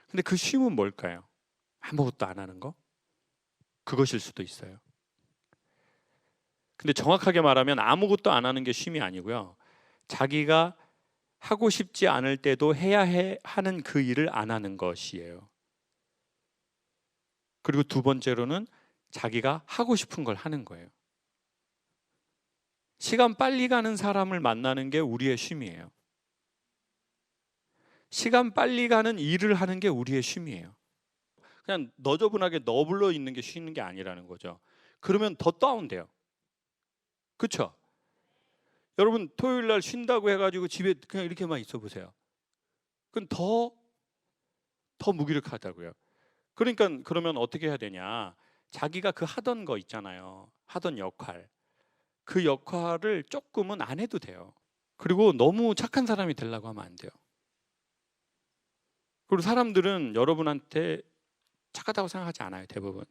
근데 그 쉼은 뭘까요? 아무것도 안 하는 거? 그것일 수도 있어요. 근데 정확하게 말하면 아무것도 안 하는 게 쉼이 아니고요, 자기가 하고 싶지 않을 때도 하는 그 일을 안 하는 것이에요. 그리고 두 번째로는 자기가 하고 싶은 걸 하는 거예요. 시간 빨리 가는 사람을 만나는 게 우리의 쉼이에요. 시간 빨리 가는 일을 하는 게 우리의 쉼이에요. 그냥 너저분하게 너불러 있는 게 쉬는 게 아니라는 거죠. 그러면 더 다운돼요. 그렇죠? 여러분 토요일 날 쉰다고 해가지고 집에 그냥 이렇게만 있어 보세요. 그건 더 무기력하다고요. 그러니까 그러면 어떻게 해야 되냐? 자기가 그 하던 거 있잖아요. 하던 역할. 그 역할을 조금은 안 해도 돼요. 그리고 너무 착한 사람이 되려고 하면 안 돼요. 그리고 사람들은 여러분한테 착하다고 생각하지 않아요, 대부분.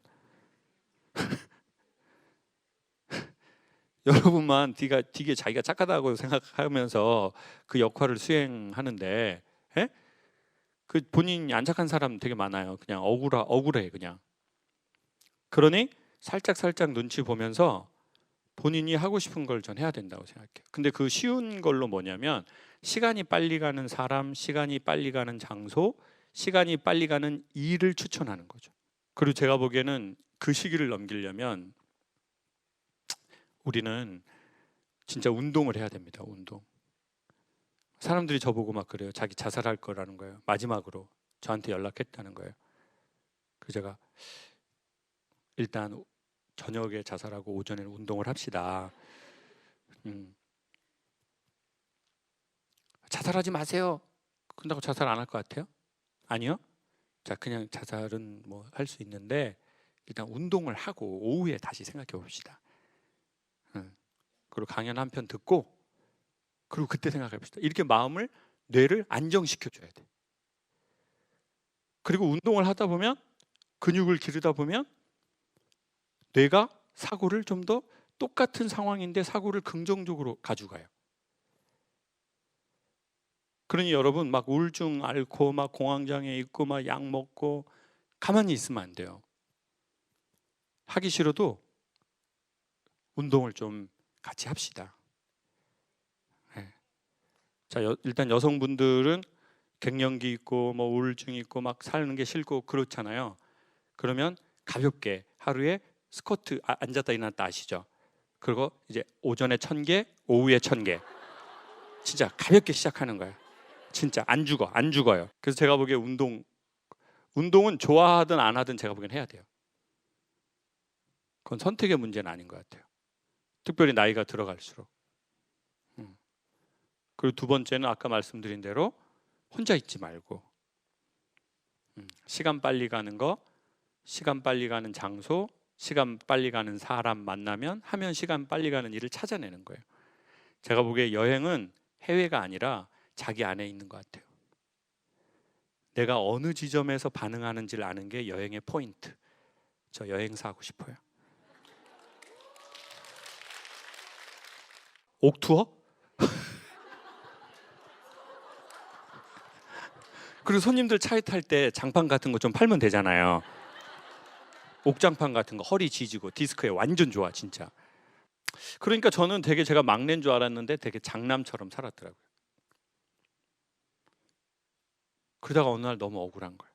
여러분만 되게 자기가 착하다고 생각하면서 그 역할을 수행하는데, 예? 그 본인이 안 착한 사람 되게 많아요. 그냥 억울해 그냥. 그러니 살짝 눈치 보면서 본인이 하고 싶은 걸 전 해야 된다고 생각해요. 근데 그 쉬운 걸로 뭐냐면, 시간이 빨리 가는 사람, 시간이 빨리 가는 장소, 시간이 빨리 가는 일을 추천하는 거죠. 그리고 제가 보기에는 그 시기를 넘기려면 우리는 진짜 운동을 해야 됩니다. 운동. 사람들이 저보고 막 그래요. 자기 자살할 거라는 거예요. 마지막으로 저한테 연락했다는 거예요. 그래서 제가 일단 저녁에 자살하고 오전에는 운동을 합시다. 자살하지 마세요. 그런다고 자살 안 할 것 같아요? 아니요. 자, 그냥 자살은 뭐 할 수 있는데 일단 운동을 하고 오후에 다시 생각해 봅시다. 그리고 강연 한 편 듣고, 그리고 그때 생각해 봅시다. 이렇게 마음을, 뇌를 안정시켜 줘야 돼. 그리고 운동을 하다 보면, 근육을 기르다 보면 뇌가 사고를 좀 더, 똑같은 상황인데 사고를 긍정적으로 가져가요. 그러니 여러분 막 우울증 앓고 막 공황장애 있고 막 약 먹고 가만히 있으면 안 돼요. 하기 싫어도 운동을 좀 같이 합시다. 네. 자, 일단 여성분들은 갱년기 있고 뭐 우울증 있고 막 사는 게 싫고 그렇잖아요. 그러면 가볍게 하루에 스쿼트, 앉았다 일어났다 아시죠? 그리고 이제 오전에 1000개, 오후에 1000개. 진짜 가볍게 시작하는 거예요. 진짜 안 죽어요. 그래서 제가 보기에 운동은 좋아하든 안 하든 제가 보기엔 해야 돼요. 그건 선택의 문제는 아닌 것 같아요. 특별히 나이가 들어갈수록. 그리고 두 번째는 아까 말씀드린 대로 혼자 있지 말고, 시간 빨리 가는 거, 시간 빨리 가는 장소, 시간 빨리 가는 사람 만나면 하면 시간 빨리 가는 일을 찾아내는 거예요. 제가 보기에 여행은 해외가 아니라 자기 안에 있는 것 같아요. 내가 어느 지점에서 반응하는지를 아는 게 여행의 포인트. 저 여행사 하고 싶어요. 옥투어? 그리고 손님들 차에 탈 때 장판 같은 거 좀 팔면 되잖아요. 옥장판 같은 거 허리 지지고 디스크에 완전 좋아 진짜. 그러니까 저는 되게 제가 막내인 줄 알았는데 되게 장남처럼 살았더라고요. 그러다가 어느 날 너무 억울한 거예요.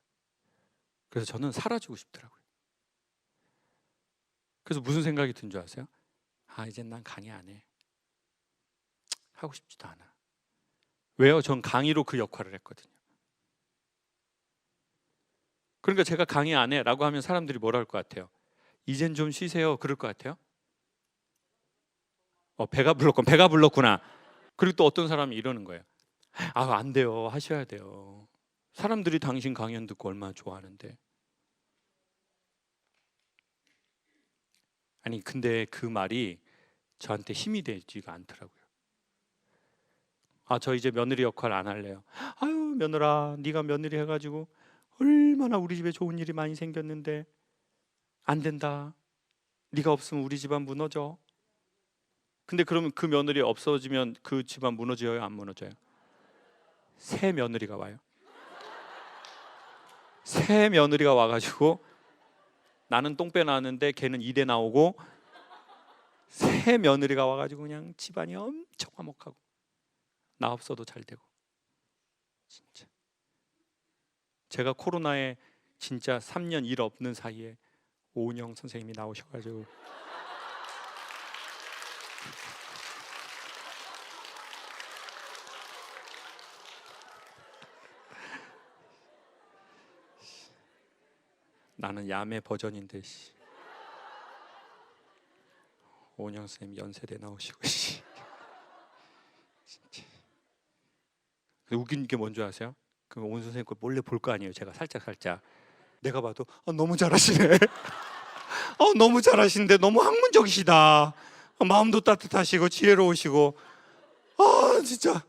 그래서 저는 사라지고 싶더라고요. 그래서 무슨 생각이 든 줄 아세요? 아, 이젠 난 강의 안 해. 하고 싶지도 않아. 왜요? 전 강의로 그 역할을 했거든요. 그러니까 제가 강의 안 해 라고 하면 사람들이 뭐라 할 것 같아요? 이젠 좀 쉬세요 그럴 것 같아요? 배가 불렀구나. 그리고 또 어떤 사람이 이러는 거예요. 아, 안 돼요. 하셔야 돼요. 사람들이 당신 강연 듣고 얼마나 좋아하는데. 아니 근데 그 말이 저한테 힘이 되지가 않더라고요. 아, 저 이제 며느리 역할 안 할래요. 아유, 며느라, 네가 며느리 해가지고 얼마나 우리 집에 좋은 일이 많이 생겼는데 안 된다. 네가 없으면 우리 집안 무너져. 근데 그러면 그 며느리 없어지면 그 집안 무너져요? 안 무너져요? 새 며느리가 와요. 새 며느리가 와가지고 나는 똥배 나왔는데 걔는 이대 나오고 새 며느리가 와가지고 그냥 집안이 엄청 화목하고 나 없어도 잘 되고. 진짜 제가 코로나에 진짜 3년 일 없는 사이에 오은영 선생님이 나오셔가지고 나는 야매 버전인데 오은영 선생님 연세대 나오시고 진짜. 웃긴 게 뭔지 아세요? 그 오은 선생님 걸 몰래 볼 거 아니에요. 제가 살짝 내가 봐도 너무 잘하시네. 너무 잘하시는데 너무 학문적이시다. 마음도 따뜻하시고 지혜로우시고 진짜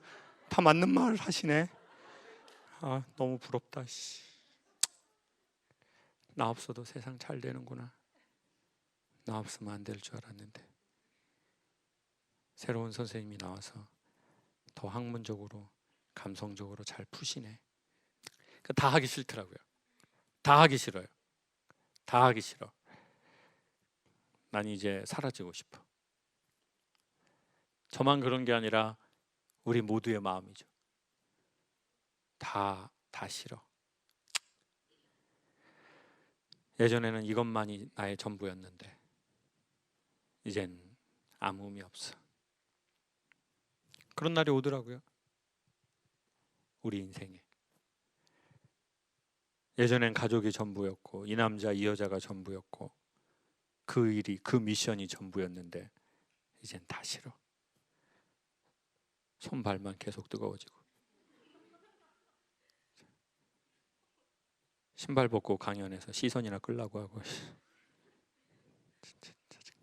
다 맞는 말 하시네. 너무 부럽다. 나 없어도 세상 잘 되는구나. 나 없으면 안 될 줄 알았는데 새로운 선생님이 나와서 더 학문적으로 감성적으로 잘 푸시네. 다 하기 싫더라고요. 다 하기 싫어요. 다 하기 싫어. 난 이제 사라지고 싶어. 저만 그런 게 아니라 우리 모두의 마음이죠. 다 싫어. 예전에는 이것만이 나의 전부였는데 이젠 아무 의미 없어. 그런 날이 오더라고요. 우리 인생에. 예전엔 가족이 전부였고 이 남자 이 여자가 전부였고 그 일이 그 미션이 전부였는데 이젠 다 싫어. 손발만 계속 뜨거워지고 신발 벗고 강연해서 시선이나 끌라고 하고. 진짜 짜증나.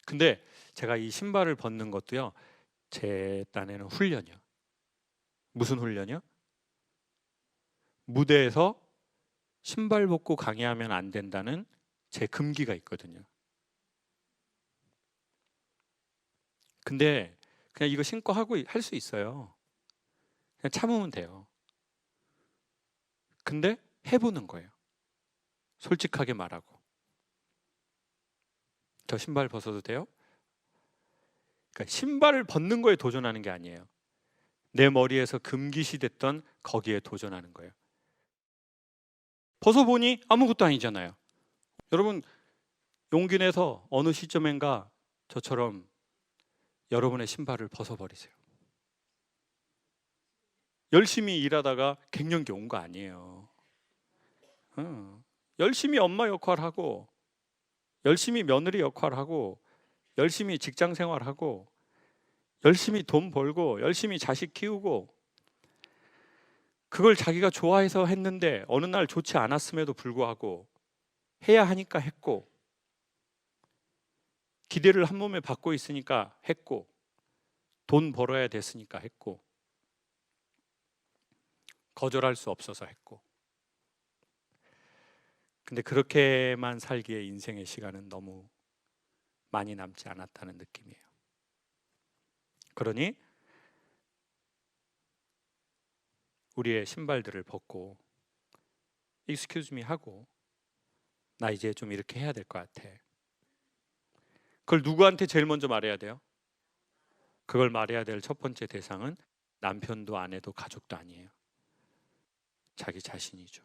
근데 제가 이 신발을 벗는 것도요 제 딴에는 훈련이요. 무슨 훈련이요? 무대에서 신발 벗고 강의하면 안 된다는 제 금기가 있거든요. 근데 그냥 이거 신고 하고 할 수 있어요. 그냥 참으면 돼요. 근데 해보는 거예요. 솔직하게 말하고. 저 신발 벗어도 돼요? 그러니까 신발을 벗는 거에 도전하는 게 아니에요. 내 머리에서 금기시 됐던 거기에 도전하는 거예요. 벗어보니 아무것도 아니잖아요. 여러분 용기 내서 어느 시점인가 저처럼 여러분의 신발을 벗어버리세요. 열심히 일하다가 갱년기 온 거 아니에요. 열심히 엄마 역할하고 열심히 며느리 역할하고 열심히 직장 생활하고 열심히 돈 벌고 열심히 자식 키우고 그걸 자기가 좋아해서 했는데 어느 날 좋지 않았음에도 불구하고 해야 하니까 했고, 기대를 한 몸에 받고 있으니까 했고, 돈 벌어야 됐으니까 했고, 거절할 수 없어서 했고. 근데 그렇게만 살기에 인생의 시간은 너무 많이 남지 않았다는 느낌이에요. 그러니 우리의 신발들을 벗고 excuse me 하고, 나 이제 좀 이렇게 해야 될 것 같아. 그걸 누구한테 제일 먼저 말해야 돼요? 그걸 말해야 될 첫 번째 대상은 남편도 아내도 가족도 아니에요. 자기 자신이죠.